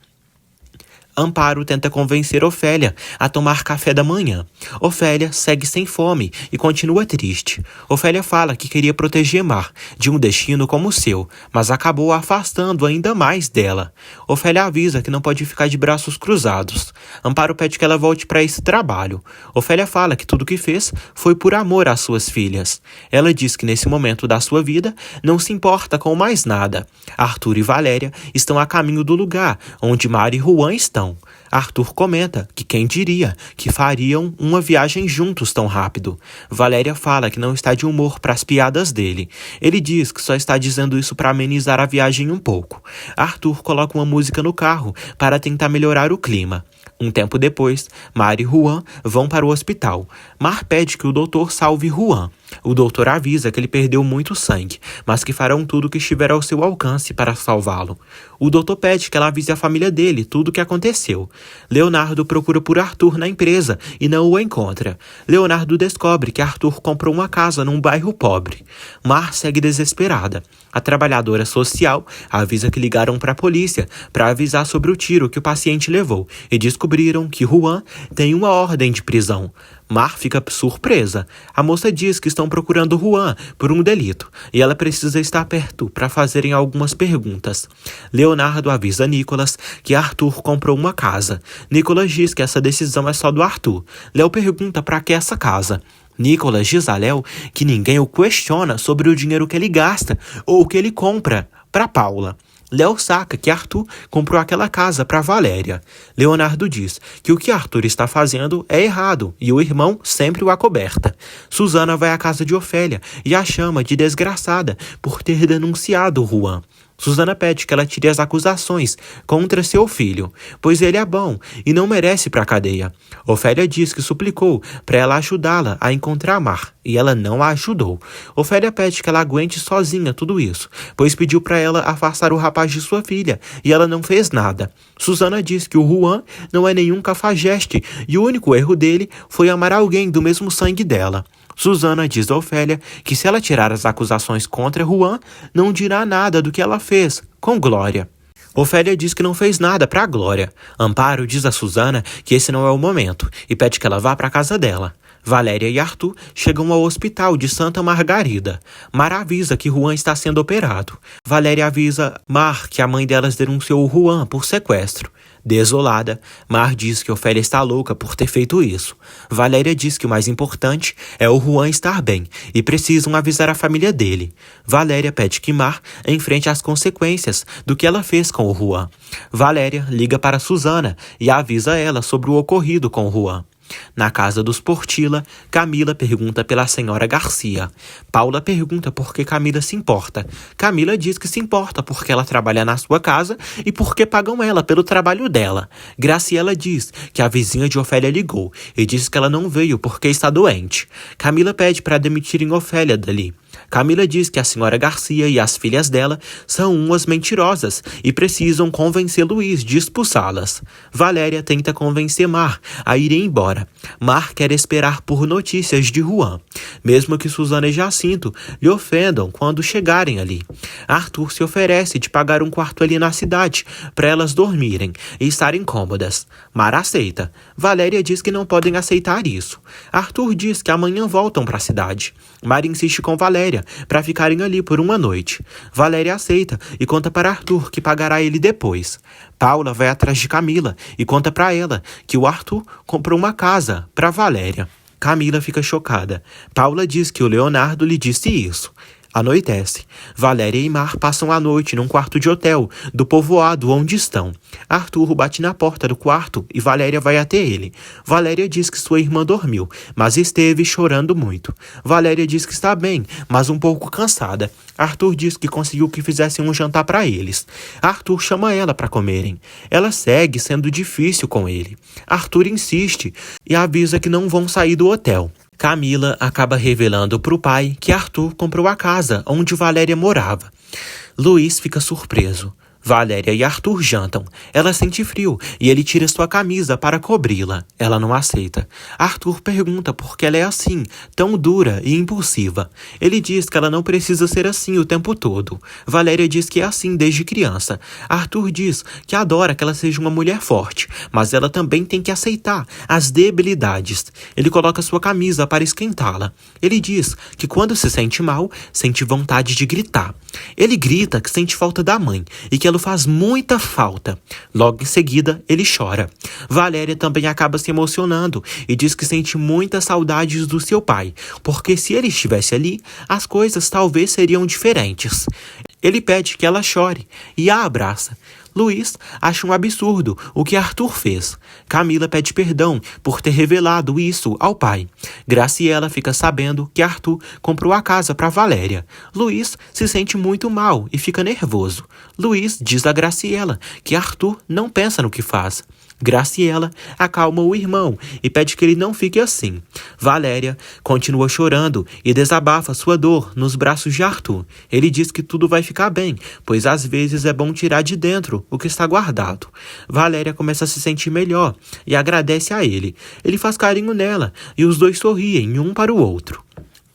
Amparo tenta convencer Ofélia a tomar café da manhã. Ofélia segue sem fome e continua triste. Ofélia fala que queria proteger Mar de um destino como o seu, mas acabou a afastando ainda mais dela. Ofélia avisa que não pode ficar de braços cruzados. Amparo pede que ela volte para esse trabalho. Ofélia fala que tudo o que fez foi por amor às suas filhas. Ela diz que nesse momento da sua vida não se importa com mais nada. Arthur e Valéria estão a caminho do lugar onde Mar e Juan estão. Arthur comenta que quem diria que fariam uma viagem juntos tão rápido. Valéria fala que não está de humor para as piadas dele. Ele diz que só está dizendo isso para amenizar a viagem um pouco. Arthur coloca uma música no carro para tentar melhorar o clima. Um tempo depois, Mar e Juan vão para o hospital. Mar pede que o doutor salve Juan. O doutor avisa que ele perdeu muito sangue, mas que farão tudo o que estiver ao seu alcance para salvá-lo. O doutor pede que ela avise a família dele tudo o que aconteceu. Leonardo procura por Arthur na empresa e não o encontra. Leonardo descobre que Arthur comprou uma casa num bairro pobre. Mar segue desesperada. A trabalhadora social avisa que ligaram para a polícia para avisar sobre o tiro que o paciente levou e descobriram que Juan tem uma ordem de prisão. Mar fica surpresa. A moça diz que estão procurando Juan por um delito e ela precisa estar perto para fazerem algumas perguntas. Leonardo avisa Nicolas que Arthur comprou uma casa. Nicolas diz que essa decisão é só do Arthur. Léo pergunta para que essa casa. Nicolas diz a Léo que ninguém o questiona sobre o dinheiro que ele gasta ou que ele compra para Paula. Léo saca que Arthur comprou aquela casa para Valéria. Leonardo diz que o que Arthur está fazendo é errado e o irmão sempre o acoberta. Susana vai à casa de Ofélia e a chama de desgraçada por ter denunciado Juan. Susana pede que ela tire as acusações contra seu filho, pois ele é bom e não merece ir para a cadeia. Ofélia diz que suplicou para ela ajudá-la a encontrar Mar, e ela não a ajudou. Ofélia pede que ela aguente sozinha tudo isso, pois pediu para ela afastar o rapaz de sua filha, e ela não fez nada. Susana diz que o Juan não é nenhum cafajeste, e o único erro dele foi amar alguém do mesmo sangue dela. Susana diz a Ofélia que se ela tirar as acusações contra Juan, não dirá nada do que ela fez com Glória. Ofélia diz que não fez nada para Glória. Amparo diz a Susana que esse não é o momento e pede que ela vá para a casa dela. Valéria e Arthur chegam ao hospital de Santa Margarida. Mar avisa que Juan está sendo operado. Valéria avisa Mar que a mãe delas denunciou o Juan por sequestro. Desolada, Mar diz que Ofélia está louca por ter feito isso. Valéria diz que o mais importante é o Juan estar bem e precisam avisar a família dele. Valéria pede que Mar enfrente as consequências do que ela fez com o Juan. Valéria liga para Susana e avisa ela sobre o ocorrido com o Juan. Na casa dos Portilla, Camila pergunta pela senhora Garcia. Paula pergunta por que Camila se importa. Camila diz que se importa porque ela trabalha na sua casa e porque pagam ela pelo trabalho dela. Graciela diz que a vizinha de Ofélia ligou e diz que ela não veio porque está doente. Camila pede para demitirem Ofélia dali. Camila diz que a senhora Garcia e as filhas dela são umas mentirosas e precisam convencer Luiz de expulsá-las. Valéria tenta convencer Mar a ir embora. Mar quer esperar por notícias de Juan, mesmo que Susana e Jacinto lhe ofendam quando chegarem ali. Arthur se oferece de pagar um quarto ali na cidade para elas dormirem e estarem cômodas. Mar aceita. Valéria diz que não podem aceitar isso. Arthur diz que amanhã voltam para a cidade. Mar insiste com Valéria para ficarem ali por uma noite. Valéria aceita e conta para Arthur que pagará ele depois. Paula vai atrás de Camila e conta para ela que o Arthur comprou uma casa para Valéria. Camila fica chocada. Paula diz que o Leonardo lhe disse isso. Anoitece. Valéria e Mar passam a noite num quarto de hotel do povoado onde estão. Arthur bate na porta do quarto e Valéria vai até ele. Valéria diz que sua irmã dormiu, mas esteve chorando muito. Valéria diz que está bem, mas um pouco cansada. Arthur diz que conseguiu que fizessem um jantar para eles. Arthur chama ela para comerem. Ela segue sendo difícil com ele. Arthur insiste e avisa que não vão sair do hotel. Camila acaba revelando para o pai que Arthur comprou a casa onde Valéria morava. Luiz fica surpreso. Valéria e Arthur jantam. Ela sente frio e ele tira sua camisa para cobri-la. Ela não aceita. Arthur pergunta por que ela é assim, tão dura e impulsiva. Ele diz que ela não precisa ser assim o tempo todo. Valéria diz que é assim desde criança. Arthur diz que adora que ela seja uma mulher forte, mas ela também tem que aceitar as debilidades. Ele coloca sua camisa para esquentá-la. Ele diz que quando se sente mal, sente vontade de gritar. Ele grita que sente falta da mãe e que ela faz muita falta. Logo em seguida, ele chora. Valéria também acaba se emocionando e diz que sente muitas saudades do seu pai, porque se ele estivesse ali, as coisas talvez seriam diferentes. Ele pede que ela chore e a abraça. Luiz acha um absurdo o que Arthur fez. Camila pede perdão por ter revelado isso ao pai. Graciela fica sabendo que Arthur comprou a casa para Valéria. Luiz se sente muito mal e fica nervoso. Luiz diz a Graciela que Arthur não pensa no que faz. Graciela acalma o irmão e pede que ele não fique assim. Valéria continua chorando e desabafa sua dor nos braços de Arthur. Ele diz que tudo vai ficar bem, pois às vezes é bom tirar de dentro o que está guardado. Valéria começa a se sentir melhor e agradece a ele. Ele faz carinho nela e os dois sorriem um para o outro.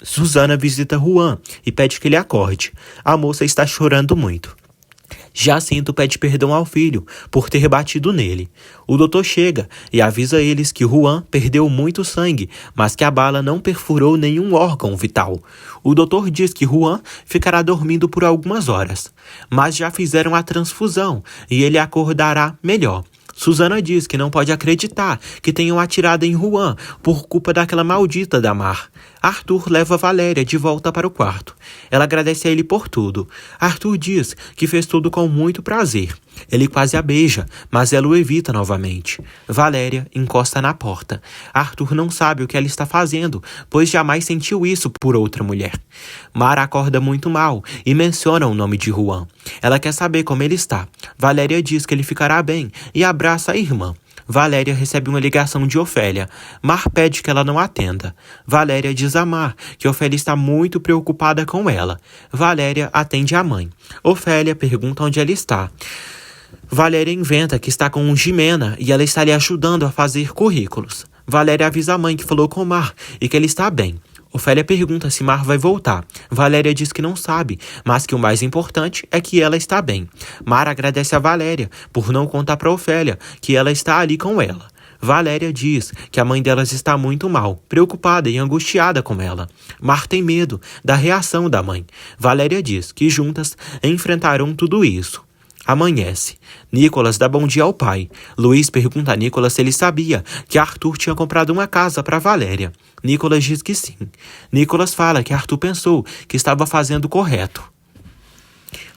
Susana visita Juan e pede que ele acorde. A moça está chorando muito. Jacinto pede perdão ao filho por ter batido nele. O doutor chega e avisa eles que Juan perdeu muito sangue, mas que a bala não perfurou nenhum órgão vital. O doutor diz que Juan ficará dormindo por algumas horas, mas já fizeram a transfusão e ele acordará melhor. Susana diz que não pode acreditar que tenham atirado em Juan por culpa daquela maldita da Mar. Arthur leva Valéria de volta para o quarto. Ela agradece a ele por tudo. Arthur diz que fez tudo com muito prazer. Ele quase a beija, mas ela o evita novamente. Valéria encosta na porta. Arthur não sabe o que ela está fazendo, pois jamais sentiu isso por outra mulher. Mara acorda muito mal e menciona o nome de Juan. Ela quer saber como ele está. Valéria diz que ele ficará bem e abraça a irmã. Valéria recebe uma ligação de Ofélia. Mar pede que ela não atenda. Valéria diz a Mar que Ofélia está muito preocupada com ela. Valéria atende a mãe. Ofélia pergunta onde ela está. Valéria inventa que está com Jimena e ela está lhe ajudando a fazer currículos. Valéria avisa a mãe que falou com Mar e que ele está bem. Ofélia pergunta se Mar vai voltar. Valéria diz que não sabe, mas que o mais importante é que ela está bem. Mar agradece a Valéria por não contar para Ofélia que ela está ali com ela. Valéria diz que a mãe delas está muito mal, preocupada e angustiada com ela. Mar tem medo da reação da mãe. Valéria diz que juntas enfrentarão tudo isso. Amanhece. Nicolas dá bom dia ao pai. Luiz pergunta a Nicolas se ele sabia que Arthur tinha comprado uma casa para Valéria. Nicolas diz que sim. Nicolas fala que Arthur pensou que estava fazendo o correto.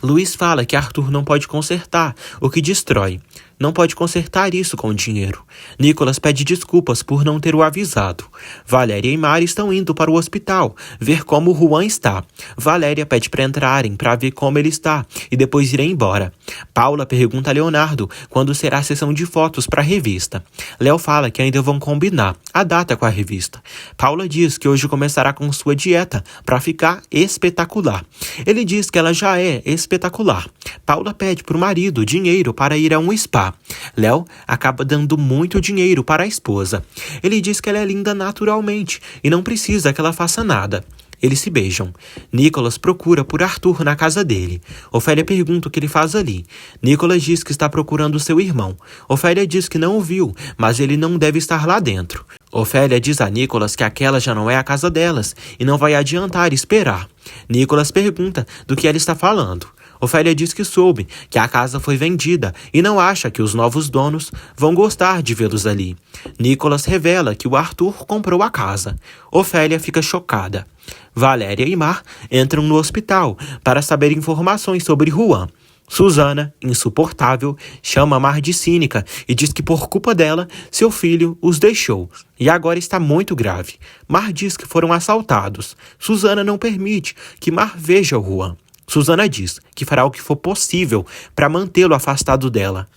Luiz fala que Arthur não pode consertar o que destrói. Não pode consertar isso com dinheiro. Nicolas pede desculpas por não ter o avisado. Valéria e Mar estão indo para o hospital, ver como o Juan está. Valéria pede para entrarem para ver como ele está e depois irem embora. Paula pergunta a Leonardo quando será a sessão de fotos para a revista. Léo fala que ainda vão combinar a data com a revista. Paula diz que hoje começará com sua dieta para ficar espetacular. Ele diz que ela já é espetacular. Paula pede para o marido dinheiro para ir a um spa. Léo acaba dando muito dinheiro para a esposa. Ele diz que ela é linda naturalmente e não precisa que ela faça nada. Eles se beijam. Nicolas procura por Arthur na casa dele. Ofélia pergunta o que ele faz ali. Nicolas diz que está procurando seu irmão. Ofélia diz que não o viu, mas ele não deve estar lá dentro. Ofélia diz a Nicolas que aquela já não é a casa delas e não vai adiantar esperar. Nicolas pergunta do que ela está falando. Ofélia diz que soube que a casa foi vendida e não acha que os novos donos vão gostar de vê-los ali. Nicolas revela que o Arthur comprou a casa. Ofélia fica chocada. Valéria e Mar entram no hospital para saber informações sobre Juan. Susana, insuportável, chama Mar de cínica e diz que por culpa dela, seu filho os deixou e agora está muito grave. Mar diz que foram assaltados. Susana não permite que Mar veja o Juan. Susana diz que fará o que for possível para mantê-lo afastado dela.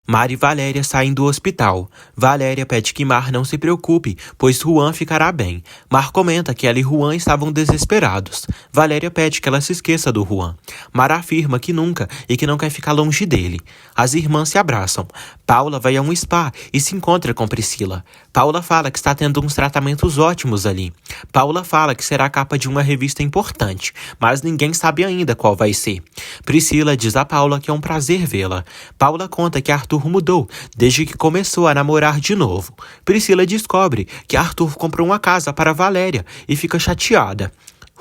Mar e Valéria saem do hospital. Valéria pede que Mar não se preocupe, pois Juan ficará bem. Mar comenta que ela e Juan estavam desesperados. Valéria pede que ela se esqueça do Juan. Mar afirma que nunca e que não quer ficar longe dele. As irmãs se abraçam. Paula vai a um spa e se encontra com Priscila. Paula fala que está tendo uns tratamentos ótimos ali. Paula fala que será a capa de uma revista importante, mas ninguém sabe ainda qual vai ser. Priscila diz a Paula que é um prazer vê-la. Paula conta que Arthur mudou desde que começou a namorar de novo. Priscila descobre que Arthur comprou uma casa para Valéria e fica chateada.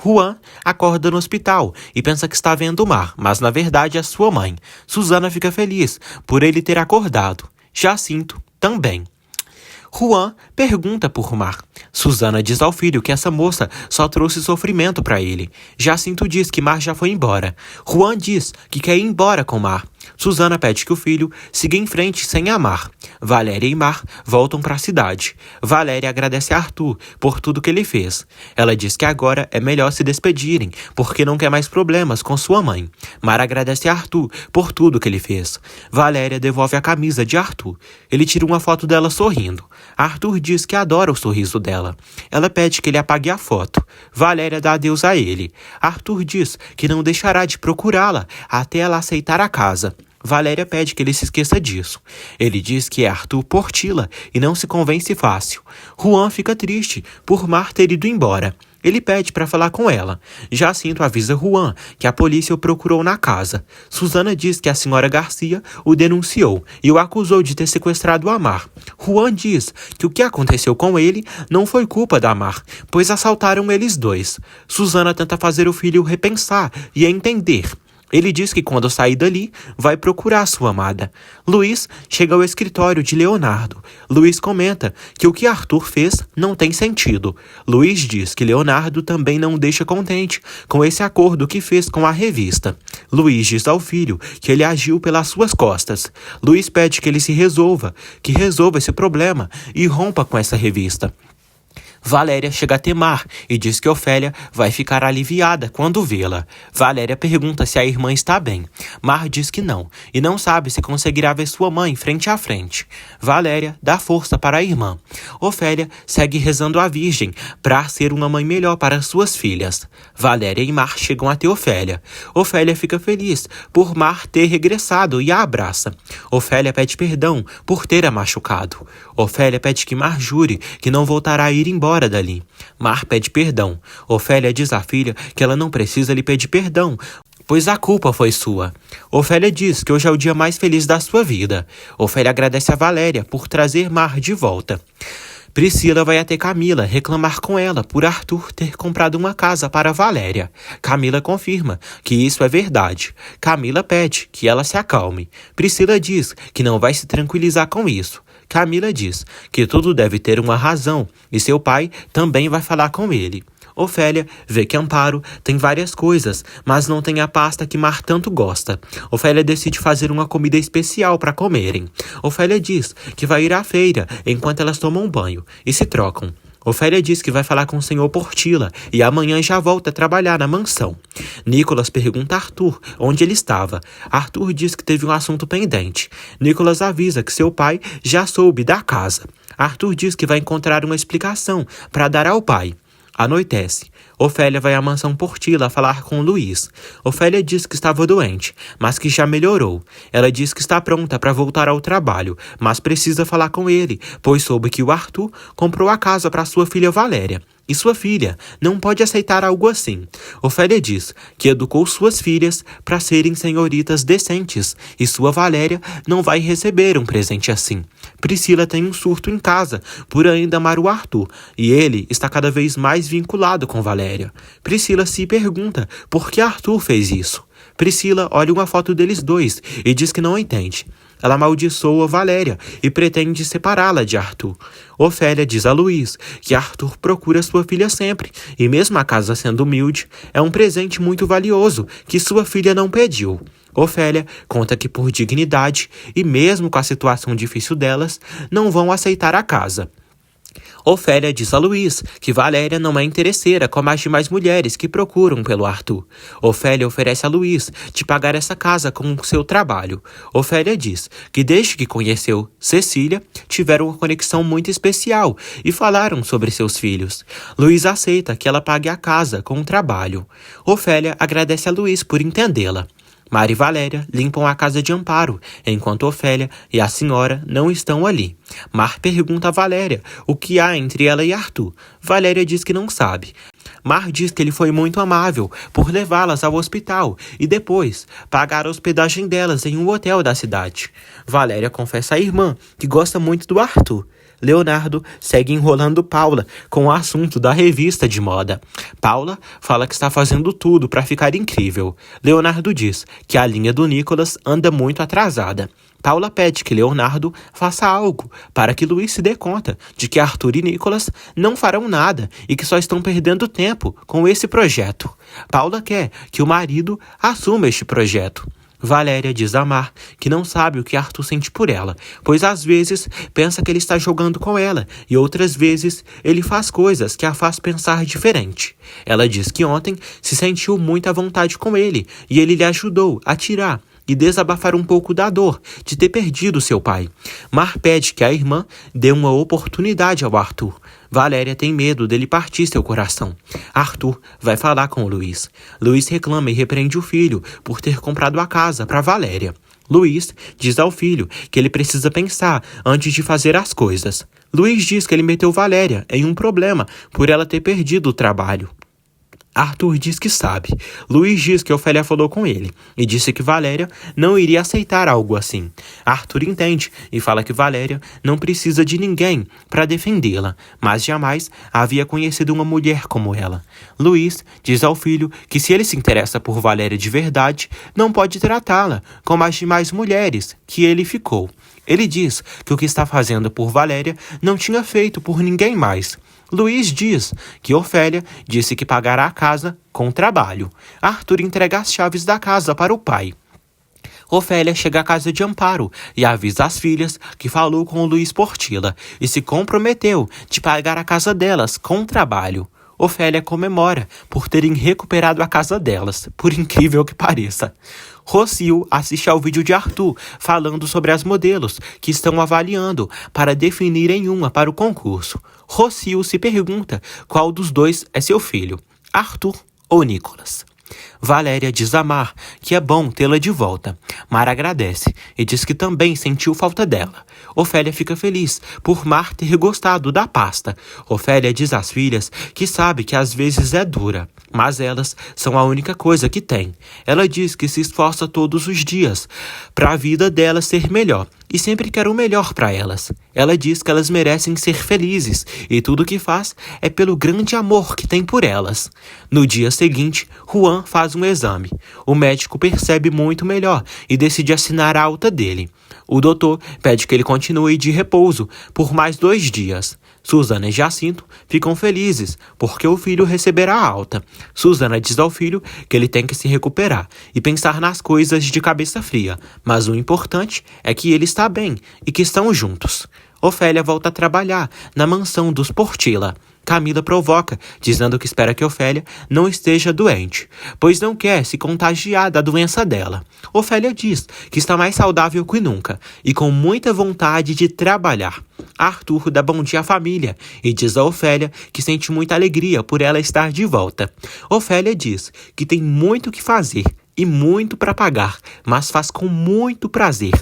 Juan acorda no hospital e pensa que está vendo Mar, mas na verdade é sua mãe. Susana fica feliz por ele ter acordado. Jacinto também. Juan pergunta por Mar. Susana diz ao filho que essa moça só trouxe sofrimento para ele. Jacinto diz que Mar já foi embora. Juan diz que quer ir embora com Mar. Susana pede que o filho siga em frente sem amar. Valéria e Mar voltam para a cidade. Valéria agradece a Arthur por tudo que ele fez. Ela diz que agora é melhor se despedirem, porque não quer mais problemas com sua mãe. Mar agradece a Arthur por tudo que ele fez. Valéria devolve a camisa de Arthur. Ele tira uma foto dela sorrindo. Arthur diz que adora o sorriso dela. Ela pede que ele apague a foto. Valéria dá adeus a ele. Arthur diz que não deixará de procurá-la até ela aceitar a casa. Valéria pede que ele se esqueça disso. Ele diz que é Arthur Portilla e não se convence fácil. Juan fica triste por Mar ter ido embora. Ele pede para falar com ela. Jacinto avisa Juan que a polícia o procurou na casa. Susana diz que a senhora Garcia o denunciou e o acusou de ter sequestrado a Mar. Juan diz que o que aconteceu com ele não foi culpa da Mar, pois assaltaram eles dois. Susana tenta fazer o filho repensar e entender. Ele diz que quando sair dali, vai procurar sua amada. Luiz chega ao escritório de Leonardo. Luiz comenta que o que Arthur fez não tem sentido. Luiz diz que Leonardo também não o deixa contente com esse acordo que fez com a revista. Luiz diz ao filho que ele agiu pelas suas costas. Luiz pede que ele se resolva, que resolva esse problema e rompa com essa revista. Valéria chega a temar e diz que Ofélia vai ficar aliviada quando vê-la. Valéria pergunta se a irmã está bem. Mar diz que não e não sabe se conseguirá ver sua mãe frente a frente. Valéria dá força para a irmã. Ofélia segue rezando à Virgem para ser uma mãe melhor para suas filhas. Valéria e Mar chegam até Ofélia. Ofélia fica feliz por Mar ter regressado e a abraça. Ofélia pede perdão por ter a machucado. Ofélia pede que Mar jure que não voltará a ir embora dali. Mar pede perdão. Ofélia diz à filha que ela não precisa lhe pedir perdão, pois a culpa foi sua. Ofélia diz que hoje é o dia mais feliz da sua vida. Ofélia agradece a Valéria por trazer Mar de volta. Priscila vai até Camila reclamar com ela por Arthur ter comprado uma casa para Valéria. Camila confirma que isso é verdade. Camila pede que ela se acalme. Priscila diz que não vai se tranquilizar com isso. Camila diz que tudo deve ter uma razão e seu pai também vai falar com ele. Ofélia vê que Amparo tem várias coisas, mas não tem a pasta que Mar tanto gosta. Ofélia decide fazer uma comida especial para comerem. Ofélia diz que vai ir à feira enquanto elas tomam banho e se trocam. Ofélia diz que vai falar com o senhor Portila e amanhã já volta a trabalhar na mansão. Nicolas pergunta a Arthur onde ele estava. Arthur diz que teve um assunto pendente. Nicolas avisa que seu pai já soube da casa. Arthur diz que vai encontrar uma explicação para dar ao pai. Anoitece. Ofélia vai à mansão Portila falar com Luiz. Ofélia diz que estava doente, mas que já melhorou. Ela diz que está pronta para voltar ao trabalho, mas precisa falar com ele, pois soube que o Arthur comprou a casa para sua filha Valéria. E sua filha não pode aceitar algo assim. Ofélia diz que educou suas filhas para serem senhoritas decentes e sua Valéria não vai receber um presente assim. Priscila tem um surto em casa por ainda amar o Arthur e ele está cada vez mais vinculado com Valéria. Priscila se pergunta por que Arthur fez isso. Priscila olha uma foto deles dois e diz que não entende. Ela amaldiçoa Valéria e pretende separá-la de Arthur. Ofélia diz a Luiz que Arthur procura sua filha sempre, e mesmo a casa sendo humilde, é um presente muito valioso que sua filha não pediu. Ofélia conta que por dignidade, e mesmo com a situação difícil delas, não vão aceitar a casa. Ofélia diz a Luiz que Valéria não é interesseira como as demais mulheres que procuram pelo Arthur. Ofélia oferece a Luiz de pagar essa casa com o seu trabalho. Ofélia diz que desde que conheceu Cecília, tiveram uma conexão muito especial e falaram sobre seus filhos. Luiz aceita que ela pague a casa com o trabalho. Ofélia agradece a Luiz por entendê-la. Mar e Valéria limpam a casa de Amparo, enquanto Ofélia e a senhora não estão ali. Mar pergunta a Valéria o que há entre ela e Arthur. Valéria diz que não sabe. Mar diz que ele foi muito amável por levá-las ao hospital e depois pagar a hospedagem delas em um hotel da cidade. Valéria confessa à irmã que gosta muito do Arthur. Leonardo segue enrolando Paula com o assunto da revista de moda. Paula fala que está fazendo tudo para ficar incrível. Leonardo diz que a linha do Nicolas anda muito atrasada. Paula pede que Leonardo faça algo para que Luiz se dê conta de que Arthur e Nicolas não farão nada e que só estão perdendo tempo com esse projeto. Paula quer que o marido assuma este projeto. Valéria diz a Mar que não sabe o que Arthur sente por ela, pois às vezes pensa que ele está jogando com ela e outras vezes ele faz coisas que a faz pensar diferente. Ela diz que ontem se sentiu muito à vontade com ele e ele lhe ajudou a tirar e desabafar um pouco da dor de ter perdido seu pai. Mar pede que a irmã dê uma oportunidade ao Arthur. Valéria tem medo dele partir seu coração. Arthur vai falar com o Luiz. Luiz reclama e repreende o filho por ter comprado a casa para Valéria. Luiz diz ao filho que ele precisa pensar antes de fazer as coisas. Luiz diz que ele meteu Valéria em um problema por ela ter perdido o trabalho. Arthur diz que sabe. Luiz diz que Ofélia falou com ele e disse que Valéria não iria aceitar algo assim. Arthur entende e fala que Valéria não precisa de ninguém para defendê-la, mas jamais havia conhecido uma mulher como ela. Luiz diz ao filho que se ele se interessa por Valéria de verdade, não pode tratá-la como as demais mulheres que ele ficou. Ele diz que o que está fazendo por Valéria não tinha feito por ninguém mais. Luiz diz que Ofélia disse que pagará a casa com trabalho. Arthur entrega as chaves da casa para o pai. Ofélia chega à casa de Amparo e avisa às filhas que falou com o Luiz Portila e se comprometeu de pagar a casa delas com trabalho. Ofélia comemora por terem recuperado a casa delas, por incrível que pareça. Rocio assiste ao vídeo de Arthur falando sobre as modelos que estão avaliando para definirem uma para o concurso. Rocio se pergunta qual dos dois é seu filho, Arthur ou Nicolas. Valéria diz a Mar que é bom tê-la de volta. Mar agradece e diz que também sentiu falta dela. Ofélia fica feliz por Mar ter gostado da pasta. Ofélia diz às filhas que sabe que às vezes é dura, mas elas são a única coisa que tem. Ela diz que se esforça todos os dias para a vida dela ser melhor e sempre quer o melhor para elas. Ela diz que elas merecem ser felizes e tudo o que faz é pelo grande amor que tem por elas. No dia seguinte, Juan faz um exame. O médico percebe muito melhor e decide assinar a alta dele. O doutor pede que ele continue de repouso por mais 2 dias. Susana e Jacinto ficam felizes porque o filho receberá a alta. Susana diz ao filho que ele tem que se recuperar e pensar nas coisas de cabeça fria, mas o importante é que ele está bem e que estão juntos. Ofélia volta a trabalhar na mansão dos Portilla. Camila provoca, dizendo que espera que Ofélia não esteja doente, pois não quer se contagiar da doença dela. Ofélia diz que está mais saudável que nunca e com muita vontade de trabalhar. Arthur dá bom dia à família e diz a Ofélia que sente muita alegria por ela estar de volta. Ofélia diz que tem muito o que fazer e muito para pagar, mas faz com muito prazer.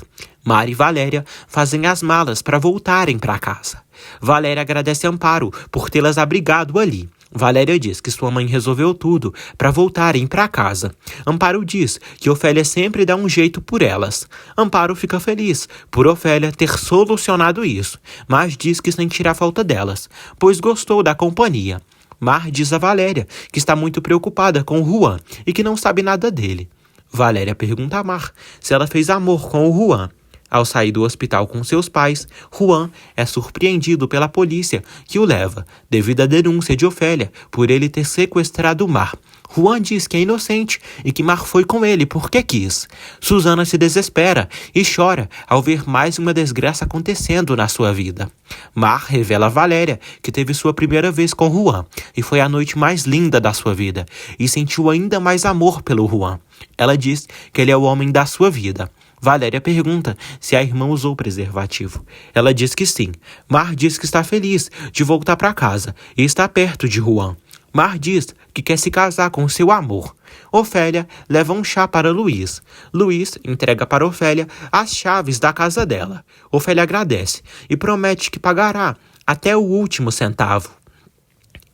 Mari e Valéria fazem as malas para voltarem para casa. Valéria agradece Amparo por tê-las abrigado ali. Valéria diz que sua mãe resolveu tudo para voltarem para casa. Amparo diz que Ofélia sempre dá um jeito por elas. Amparo fica feliz por Ofélia ter solucionado isso, mas diz que sentirá falta delas, pois gostou da companhia. Mar diz a Valéria que está muito preocupada com o Juan e que não sabe nada dele. Valéria pergunta a Mar se ela fez amor com o Juan. Ao sair do hospital com seus pais, Juan é surpreendido pela polícia que o leva, devido à denúncia de Ofélia por ele ter sequestrado Mar. Juan diz que é inocente e que Mar foi com ele porque quis. Susana se desespera e chora ao ver mais uma desgraça acontecendo na sua vida. Mar revela a Valéria que teve sua primeira vez com Juan e foi a noite mais linda da sua vida e sentiu ainda mais amor pelo Juan. Ela diz que ele é o homem da sua vida. Valéria pergunta se a irmã usou preservativo. Ela diz que sim. Mar diz que está feliz de voltar para casa e está perto de Juan. Mar diz que quer se casar com seu amor. Ofélia leva um chá para Luiz. Luiz entrega para Ofélia as chaves da casa dela. Ofélia agradece e promete que pagará até o último centavo.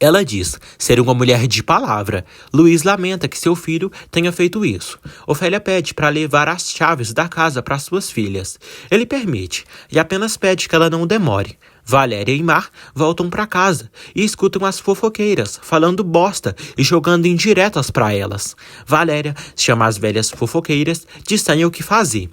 Ela diz ser uma mulher de palavra. Luiz lamenta que seu filho tenha feito isso. Ofélia pede para levar as chaves da casa para suas filhas. Ele permite e apenas pede que ela não demore. Valéria e Mar voltam para casa e escutam as fofoqueiras falando bosta e jogando indiretas para elas. Valéria chama as velhas fofoqueiras de sem o que fazer.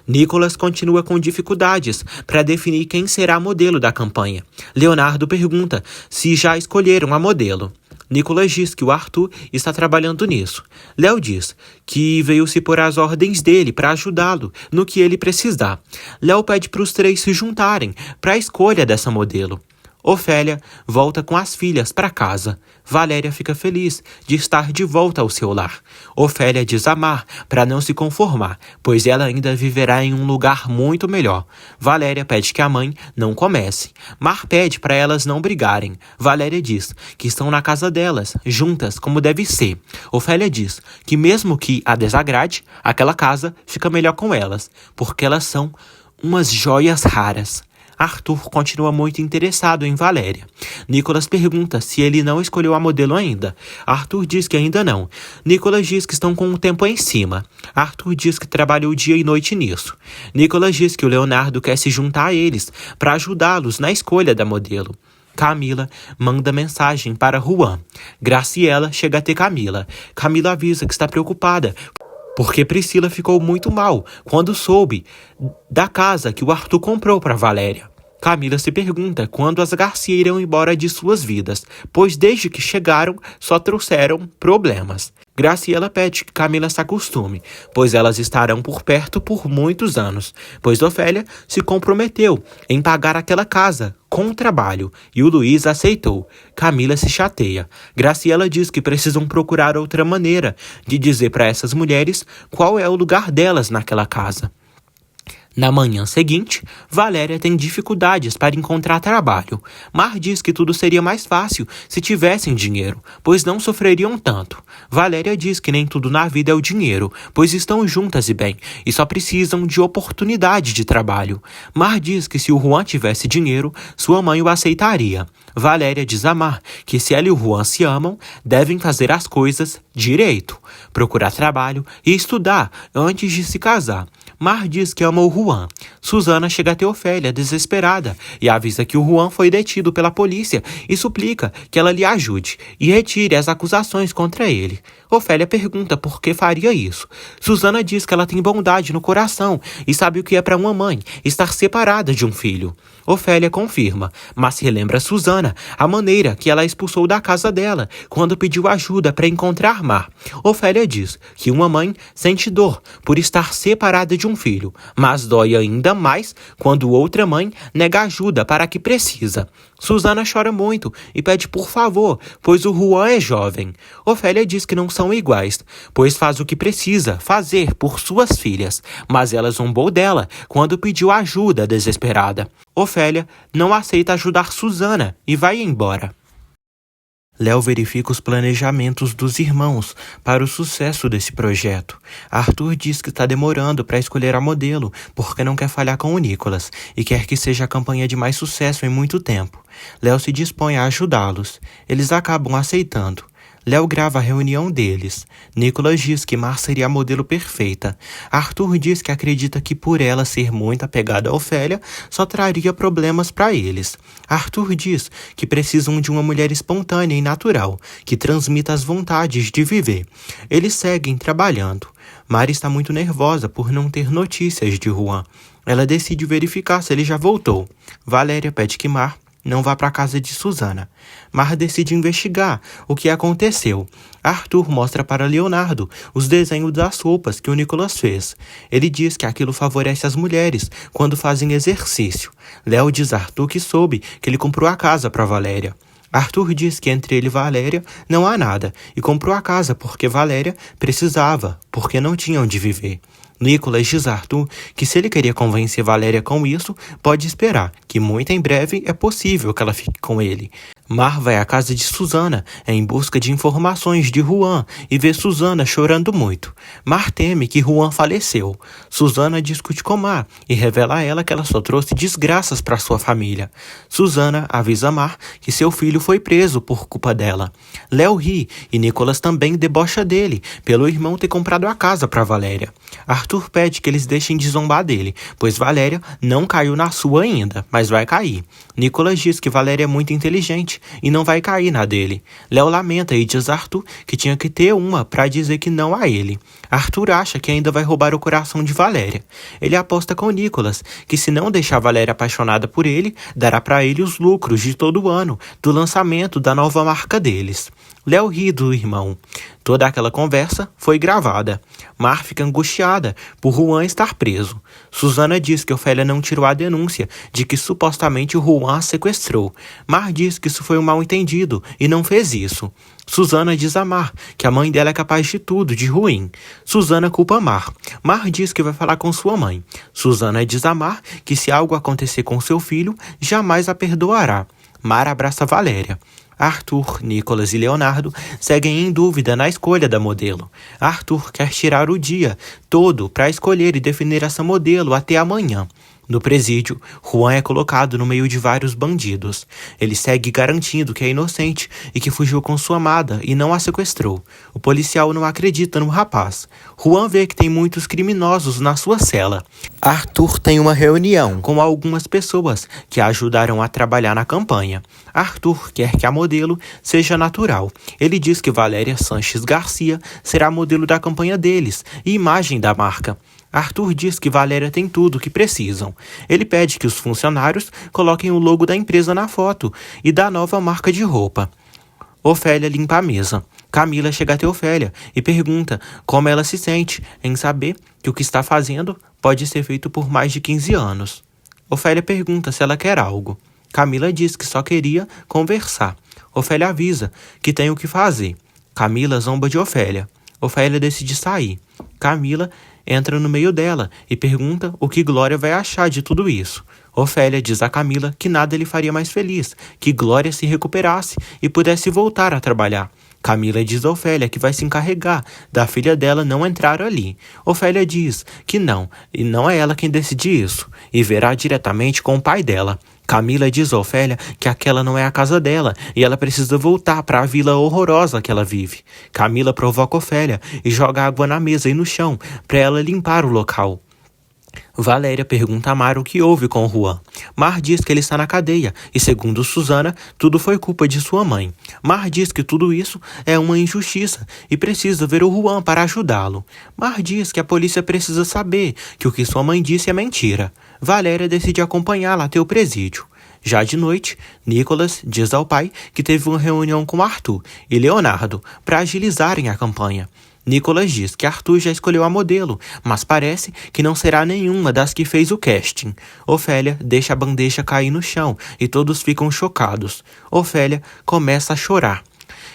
Nicolas continua com dificuldades para definir quem será a modelo da campanha. Leonardo pergunta se já escolheram a modelo. Nicolas diz que o Arthur está trabalhando nisso. Léo diz que veio se pôr às ordens dele para ajudá-lo no que ele precisar. Léo pede para os 3 se juntarem para a escolha dessa modelo. Ofélia volta com as filhas para casa. Valéria fica feliz de estar de volta ao seu lar. Ofélia diz a Mar para não se conformar, pois ela ainda viverá em um lugar muito melhor. Valéria pede que a mãe não comece. Mar pede para elas não brigarem. Valéria diz que estão na casa delas, juntas como deve ser. Ofélia diz que mesmo que a desagrade, aquela casa fica melhor com elas, porque elas são umas joias raras. Arthur continua muito interessado em Valéria. Nicolas pergunta se ele não escolheu a modelo ainda. Arthur diz que ainda não. Nicolas diz que estão com o tempo em cima. Arthur diz que trabalhou dia e noite nisso. Nicolas diz que o Leonardo quer se juntar a eles para ajudá-los na escolha da modelo. Camila manda mensagem para Juan. Graciela chega até Camila. Camila avisa que está preocupada porque Priscila ficou muito mal quando soube da casa que o Arthur comprou para Valéria. Camila se pergunta quando as Garcia irão embora de suas vidas, pois desde que chegaram só trouxeram problemas. Graciela pede que Camila se acostume, pois elas estarão por perto por muitos anos, pois Ofélia se comprometeu em pagar aquela casa com trabalho e o Luiz aceitou. Camila se chateia. Graciela diz que precisam procurar outra maneira de dizer para essas mulheres qual é o lugar delas naquela casa. Na manhã seguinte, Valéria tem dificuldades para encontrar trabalho. Mar diz que tudo seria mais fácil se tivessem dinheiro, pois não sofreriam tanto. Valéria diz que nem tudo na vida é o dinheiro, pois estão juntas e bem, e só precisam de oportunidade de trabalho. Mar diz que se o Juan tivesse dinheiro, sua mãe o aceitaria. Valéria diz a Mar que se ela e o Juan se amam, devem fazer as coisas direito, procurar trabalho e estudar antes de se casar. Mar diz que ama o Juan. Suzana chega até Ofélia, desesperada, e avisa que o Juan foi detido pela polícia e suplica que ela lhe ajude e retire as acusações contra ele. Ofélia pergunta por que faria isso. Suzana diz que ela tem bondade no coração e sabe o que é para uma mãe estar separada de um filho. Ofélia confirma, mas relembra Suzana a maneira que ela expulsou da casa dela quando pediu ajuda para encontrar Mar. Ofélia diz que uma mãe sente dor por estar separada de um filho, mas dói ainda mais quando outra mãe nega ajuda para a que precisa. Suzana chora muito e pede por favor, pois o Juan é jovem. Ofélia diz que não são iguais, pois faz o que precisa fazer por suas filhas, mas ela zombou dela quando pediu ajuda desesperada. Ofélia não aceita ajudar Suzana e vai embora. Léo verifica os planejamentos dos irmãos para o sucesso desse projeto. Arthur diz que está demorando para escolher a modelo porque não quer falhar com o Nicolas e quer que seja a campanha de mais sucesso em muito tempo. Léo se dispõe a ajudá-los. Eles acabam aceitando. Léo grava a reunião deles. Nicolas diz que Mar seria a modelo perfeita. Arthur diz que acredita que por ela ser muito apegada a Ofélia, só traria problemas para eles. Arthur diz que precisam de uma mulher espontânea e natural, que transmita as vontades de viver. Eles seguem trabalhando. Mar está muito nervosa por não ter notícias de Juan. Ela decide verificar se ele já voltou. Valéria pede que Mar não vá para a casa de Suzana. Mar decide investigar o que aconteceu. Arthur mostra para Leonardo os desenhos das roupas que o Nicolas fez. Ele diz que aquilo favorece as mulheres quando fazem exercício. Léo diz a Arthur que soube que ele comprou a casa para Valéria. Arthur diz que entre ele e Valéria não há nada e comprou a casa porque Valéria precisava, porque não tinha onde viver. Nicolas diz a Arthur que se ele queria convencer Valéria com isso, pode esperar, que muito em breve é possível que ela fique com ele. Mar vai à casa de Suzana em busca de informações de Juan e vê Suzana chorando muito. Mar teme que Juan faleceu. Suzana discute com Mar e revela a ela que ela só trouxe desgraças para sua família. Suzana avisa Mar que seu filho foi preso por culpa dela. Léo ri e Nicolas também debocha dele pelo irmão ter comprado a casa para Valéria. Arthur pede que eles deixem de zombar dele, pois Valéria não caiu na sua ainda, mas vai cair. Nicolas diz que Valéria é muito inteligente e não vai cair na dele. Léo lamenta e diz a Arthur que tinha que ter uma para dizer que não a ele. Arthur acha que ainda vai roubar o coração de Valéria. Ele aposta com Nicolas que se não deixar Valéria apaixonada por ele, dará para ele os lucros de todo o ano do lançamento da nova marca deles. Léo ri do irmão. Toda aquela conversa foi gravada. Mar fica angustiada por Juan estar preso. Suzana diz que Ofélia não tirou a denúncia de que supostamente o Juan a sequestrou. Mar diz que isso foi um mal-entendido e não fez isso. Suzana diz a Mar que a mãe dela é capaz de tudo de ruim. Suzana culpa Mar. Mar diz que vai falar com sua mãe. Suzana diz a Mar que se algo acontecer com seu filho, jamais a perdoará. Mar abraça Valéria. Arthur, Nicolas e Leonardo seguem em dúvida na escolha da modelo. Arthur quer tirar o dia todo para escolher e definir essa modelo até amanhã. No presídio, Juan é colocado no meio de vários bandidos. Ele segue garantindo que é inocente e que fugiu com sua amada e não a sequestrou. O policial não acredita no rapaz. Juan vê que tem muitos criminosos na sua cela. Arthur tem uma reunião com algumas pessoas que ajudaram a trabalhar na campanha. Arthur quer que a modelo seja natural. Ele diz que Valéria Sanches Garcia será a modelo da campanha deles e imagem da marca. Arthur diz que Valéria tem tudo o que precisam. Ele pede que os funcionários coloquem o logo da empresa na foto e da nova marca de roupa. Ofélia limpa a mesa. Camila chega até Ofélia e pergunta como ela se sente em saber que o que está fazendo pode ser feito por mais de 15 anos. Ofélia pergunta se ela quer algo. Camila diz que só queria conversar. Ofélia avisa que tem o que fazer. Camila zomba de Ofélia. Ofélia decide sair. Camila entra no meio dela e pergunta o que Glória vai achar de tudo isso. Ofélia diz a Camila que nada lhe faria mais feliz, que Glória se recuperasse e pudesse voltar a trabalhar. Camila diz a Ofélia que vai se encarregar da filha dela não entrar ali. Ofélia diz que não, e não é ela quem decide isso, e verá diretamente com o pai dela. Camila diz a Ofélia que aquela não é a casa dela e ela precisa voltar para a vila horrorosa que ela vive. Camila provoca Ofélia e joga água na mesa e no chão para ela limpar o local. Valéria pergunta a Mar o que houve com o Juan. Mar diz que ele está na cadeia e, segundo Susana, tudo foi culpa de sua mãe. Mar diz que tudo isso é uma injustiça e precisa ver o Juan para ajudá-lo. Mar diz que a polícia precisa saber que o que sua mãe disse é mentira. Valéria decide acompanhá-la até o presídio. Já de noite, Nicolas diz ao pai que teve uma reunião com Arthur e Leonardo para agilizarem a campanha. Nicolas diz que Arthur já escolheu a modelo, mas parece que não será nenhuma das que fez o casting. Ofélia deixa a bandeja cair no chão e todos ficam chocados. Ofélia começa a chorar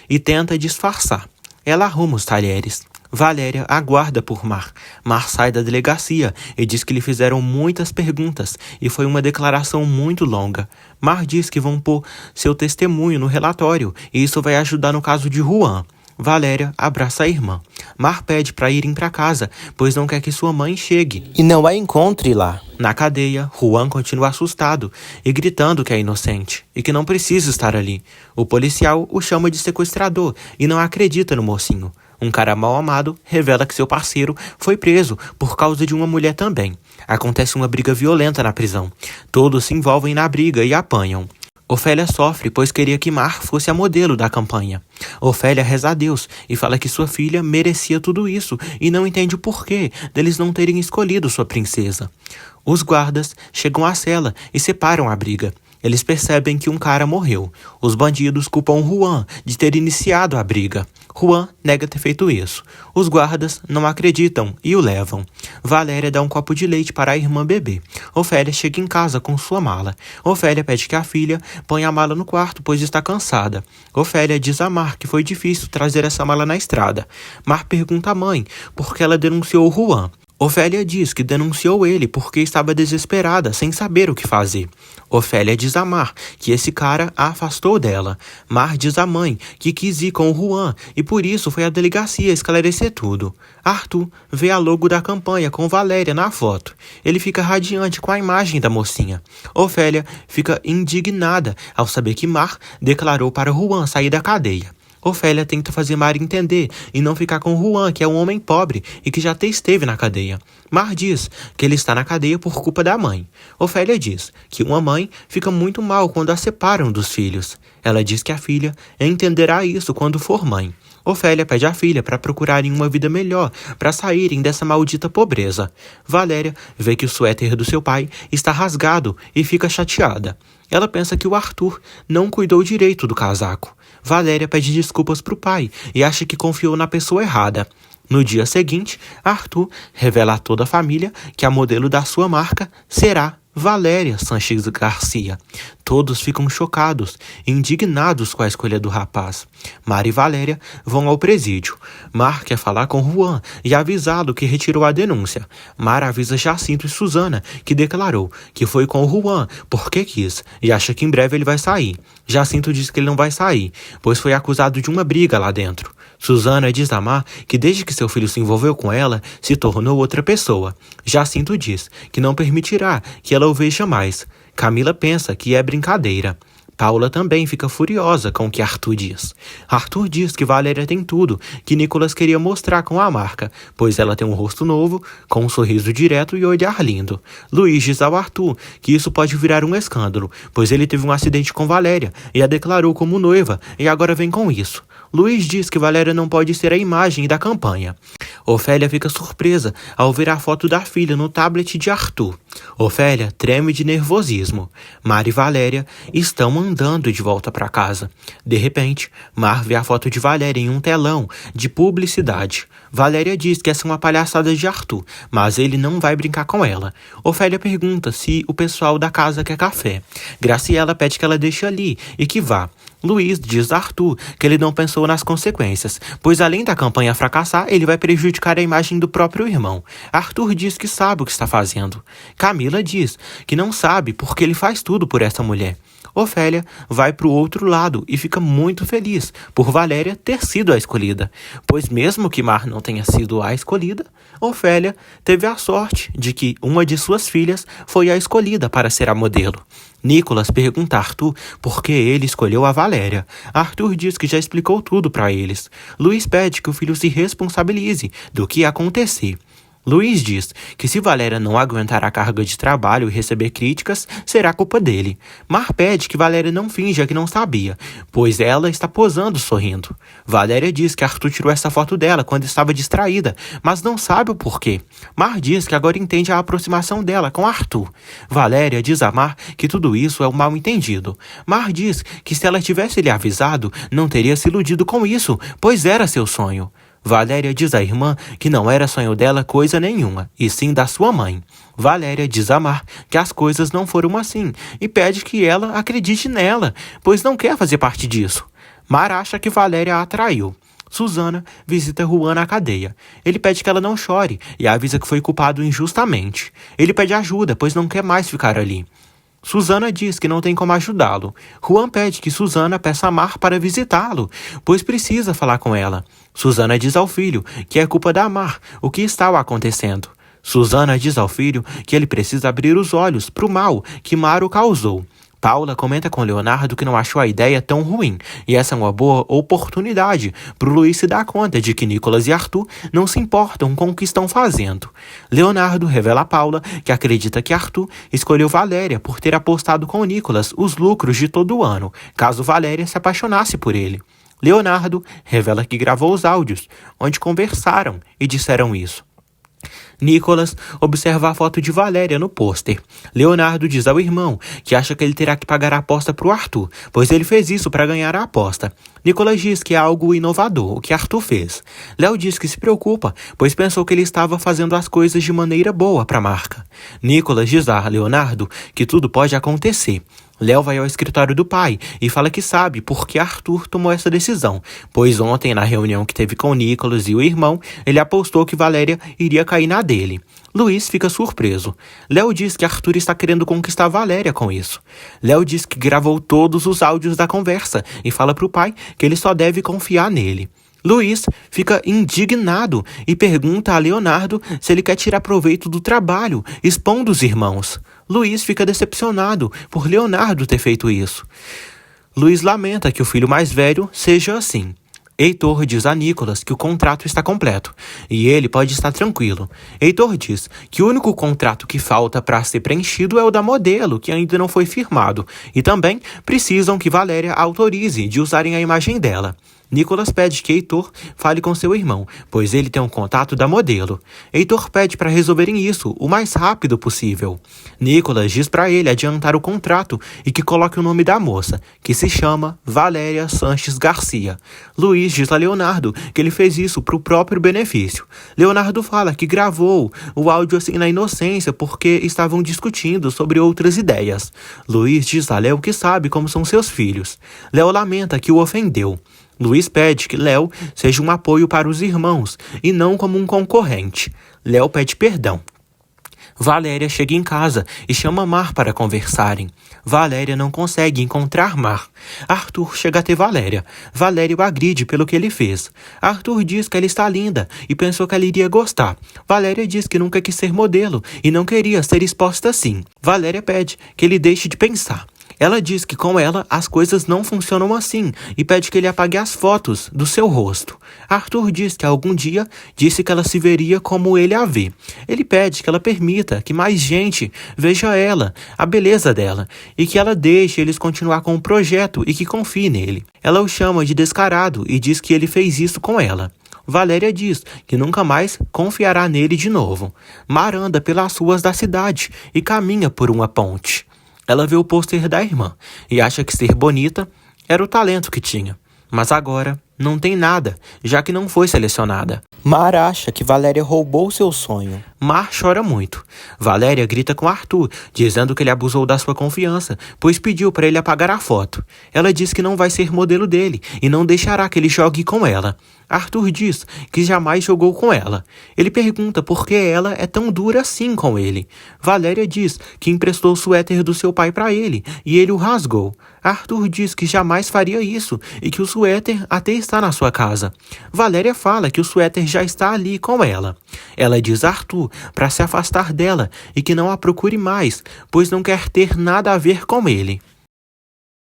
e tenta disfarçar. Ela arruma os talheres. Valéria aguarda por Mar. Mar sai da delegacia e diz que lhe fizeram muitas perguntas e foi uma declaração muito longa. Mar diz que vão pôr seu testemunho no relatório e isso vai ajudar no caso de Juan. Valéria abraça a irmã. Mar pede para irem para casa, pois não quer que sua mãe chegue e não a encontre lá. Na cadeia, Juan continua assustado e gritando que é inocente e que não precisa estar ali. O policial o chama de sequestrador e não acredita no mocinho. Um cara mal amado revela que seu parceiro foi preso por causa de uma mulher também. Acontece uma briga violenta na prisão. Todos se envolvem na briga e apanham. Ofélia sofre, pois queria que Mar fosse a modelo da campanha. Ofélia reza a Deus e fala que sua filha merecia tudo isso e não entende o porquê deles não terem escolhido sua princesa. Os guardas chegam à cela e separam a briga. Eles percebem que um cara morreu. Os bandidos culpam Juan de ter iniciado a briga. Juan nega ter feito isso. Os guardas não acreditam e o levam. Valéria dá um copo de leite para a irmã beber. Ofélia chega em casa com sua mala. Ofélia pede que a filha ponha a mala no quarto, pois está cansada. Ofélia diz a Mar que foi difícil trazer essa mala na estrada. Mar pergunta à mãe por que ela denunciou o Juan. Ofélia diz que denunciou ele porque estava desesperada, sem saber o que fazer. Ofélia diz a Mar que esse cara a afastou dela. Mar diz à mãe que quis ir com o Juan e por isso foi à delegacia esclarecer tudo. Arthur vê a logo da campanha com Valéria na foto. Ele fica radiante com a imagem da mocinha. Ofélia fica indignada ao saber que Mar declarou para Juan sair da cadeia. Ofélia tenta fazer Mar entender e não ficar com Juan, que é um homem pobre e que já até esteve na cadeia. Mar diz que ele está na cadeia por culpa da mãe. Ofélia diz que uma mãe fica muito mal quando a separam dos filhos. Ela diz que a filha entenderá isso quando for mãe. Ofélia pede à filha para procurarem uma vida melhor, para saírem dessa maldita pobreza. Valéria vê que o suéter do seu pai está rasgado e fica chateada. Ela pensa que o Arthur não cuidou direito do casaco. Valéria pede desculpas para o pai e acha que confiou na pessoa errada. No dia seguinte, Arthur revela a toda a família que a modelo da sua marca será Valéria Sanches Garcia. Todos ficam chocados e indignados com a escolha do rapaz. Mar e Valéria vão ao presídio. Mar quer falar com Juan e avisá-lo que retirou a denúncia. Mar avisa Jacinto e Susana, que declarou que foi com o Juan porque quis e acha que em breve ele vai sair. Jacinto diz que ele não vai sair, pois foi acusado de uma briga lá dentro. Susana diz a Mar que desde que seu filho se envolveu com ela, se tornou outra pessoa. Jacinto diz que não permitirá que ela o veja mais. Camila pensa que é brincadeira. Paula também fica furiosa com o que Arthur diz. Arthur diz que Valéria tem tudo que Nicolas queria mostrar com a marca, pois ela tem um rosto novo, com um sorriso direto e olhar lindo. Luiz diz ao Arthur que isso pode virar um escândalo, pois ele teve um acidente com Valéria e a declarou como noiva e agora vem com isso. Luiz diz que Valéria não pode ser a imagem da campanha. Ofélia fica surpresa ao ver a foto da filha no tablet de Arthur. Ofélia treme de nervosismo. Mar e Valéria estão andando de volta para casa. De repente, Mar vê a foto de Valéria em um telão de publicidade. Valéria diz que essa é uma palhaçada de Arthur, mas ele não vai brincar com ela. Ofélia pergunta se o pessoal da casa quer café. Graciela pede que ela deixe ali e que vá. Luiz diz a Arthur que ele não pensou nas consequências, pois além da campanha fracassar, ele vai prejudicar a imagem do próprio irmão. Arthur diz que sabe o que está fazendo. Camila diz que não sabe porque ele faz tudo por essa mulher. Ofélia vai para o outro lado e fica muito feliz por Valéria ter sido a escolhida, pois mesmo que Mar não tenha sido a escolhida, Ofélia teve a sorte de que uma de suas filhas foi a escolhida para ser a modelo. Nicolas pergunta a Arthur por que ele escolheu a Valéria. Arthur diz que já explicou tudo para eles. Luiz pede que o filho se responsabilize do que ia acontecer. Luiz diz que se Valéria não aguentar a carga de trabalho e receber críticas, será culpa dele. Mar pede que Valéria não finja que não sabia, pois ela está posando sorrindo. Valéria diz que Arthur tirou essa foto dela quando estava distraída, mas não sabe o porquê. Mar diz que agora entende a aproximação dela com Arthur. Valéria diz a Mar que tudo isso é um mal-entendido. Mar diz que se ela tivesse lhe avisado, não teria se iludido com isso, pois era seu sonho. Valéria diz à irmã que não era sonho dela coisa nenhuma, e sim da sua mãe. Valéria diz a Mar que as coisas não foram assim, e pede que ela acredite nela, pois não quer fazer parte disso. Mar acha que Valéria a atraiu. Susana visita Juan na cadeia. Ele pede que ela não chore, e avisa que foi culpado injustamente. Ele pede ajuda, pois não quer mais ficar ali. Susana diz que não tem como ajudá-lo. Juan pede que Susana peça a Mar para visitá-lo, pois precisa falar com ela. Susana diz ao filho que é culpa da Mar o que estava acontecendo. Susana diz ao filho que ele precisa abrir os olhos para o mal que Mar o causou. Paula comenta com Leonardo que não achou a ideia tão ruim, e essa é uma boa oportunidade para o Luiz se dar conta de que Nicolas e Arthur não se importam com o que estão fazendo. Leonardo revela a Paula que acredita que Arthur escolheu Valéria por ter apostado com Nicolas os lucros de todo o ano, caso Valéria se apaixonasse por ele. Leonardo revela que gravou os áudios, onde conversaram e disseram isso. Nicolas observa a foto de Valéria no pôster. Leonardo diz ao irmão que acha que ele terá que pagar a aposta para o Arthur, pois ele fez isso para ganhar a aposta. Nicolas diz que é algo inovador, o que Arthur fez. Léo diz que se preocupa, pois pensou que ele estava fazendo as coisas de maneira boa para a marca. Nicolas diz a Leonardo que tudo pode acontecer. Léo vai ao escritório do pai e fala que sabe por que Arthur tomou essa decisão, pois ontem, na reunião que teve com Nicolas e o irmão, ele apostou que Valéria iria cair na dele. Luiz fica surpreso. Léo diz que Arthur está querendo conquistar Valéria com isso. Léo diz que gravou todos os áudios da conversa e fala para o pai que ele só deve confiar nele. Luiz fica indignado e pergunta a Leonardo se ele quer tirar proveito do trabalho, expondo os irmãos. Luiz fica decepcionado por Leonardo ter feito isso. Luiz lamenta que o filho mais velho seja assim. Heitor diz a Nicolas que o contrato está completo e ele pode estar tranquilo. Heitor diz que o único contrato que falta para ser preenchido é o da modelo, que ainda não foi firmado, e também precisam que Valéria autorize de usarem a imagem dela. Nicolas pede que Heitor fale com seu irmão, pois ele tem um contato da modelo. Heitor pede para resolverem isso o mais rápido possível. Nicolas diz para ele adiantar o contrato e que coloque o nome da moça, que se chama Valéria Sanches Garcia. Luiz diz a Leonardo que ele fez isso para o próprio benefício. Leonardo fala que gravou o áudio assim na inocência porque estavam discutindo sobre outras ideias. Luiz diz a Léo que sabe como são seus filhos. Léo lamenta que o ofendeu. Luiz pede que Léo seja um apoio para os irmãos e não como um concorrente. Léo pede perdão. Valéria chega em casa e chama Mar para conversarem. Valéria não consegue encontrar Mar. Arthur chega até Valéria. Valéria o agride pelo que ele fez. Arthur diz que ela está linda e pensou que ela iria gostar. Valéria diz que nunca quis ser modelo e não queria ser exposta assim. Valéria pede que ele deixe de pensar. Ela diz que com ela as coisas não funcionam assim e pede que ele apague as fotos do seu rosto. Arthur diz que algum dia disse que ela se veria como ele a vê. Ele pede que ela permita que mais gente veja ela, a beleza dela, e que ela deixe eles continuar com o projeto e que confie nele. Ela o chama de descarado e diz que ele fez isso com ela. Valéria diz que nunca mais confiará nele de novo. Mar anda pelas ruas da cidade e caminha por uma ponte. Ela vê o pôster da irmã e acha que ser bonita era o talento que tinha. Mas agora não tem nada, já que não foi selecionada. Mar acha que Valéria roubou seu sonho. Mar chora muito. Valéria grita com Arthur, dizendo que ele abusou da sua confiança, pois pediu para ele apagar a foto. Ela diz que não vai ser modelo dele e não deixará que ele jogue com ela. Arthur diz que jamais jogou com ela. Ele pergunta por que ela é tão dura assim com ele. Valéria diz que emprestou o suéter do seu pai para ele e ele o rasgou. Arthur diz que jamais faria isso e que o suéter até está na sua casa. Valéria fala que o suéter já está ali com ela. Ela diz a Arthur para se afastar dela e que não a procure mais, pois não quer ter nada a ver com ele.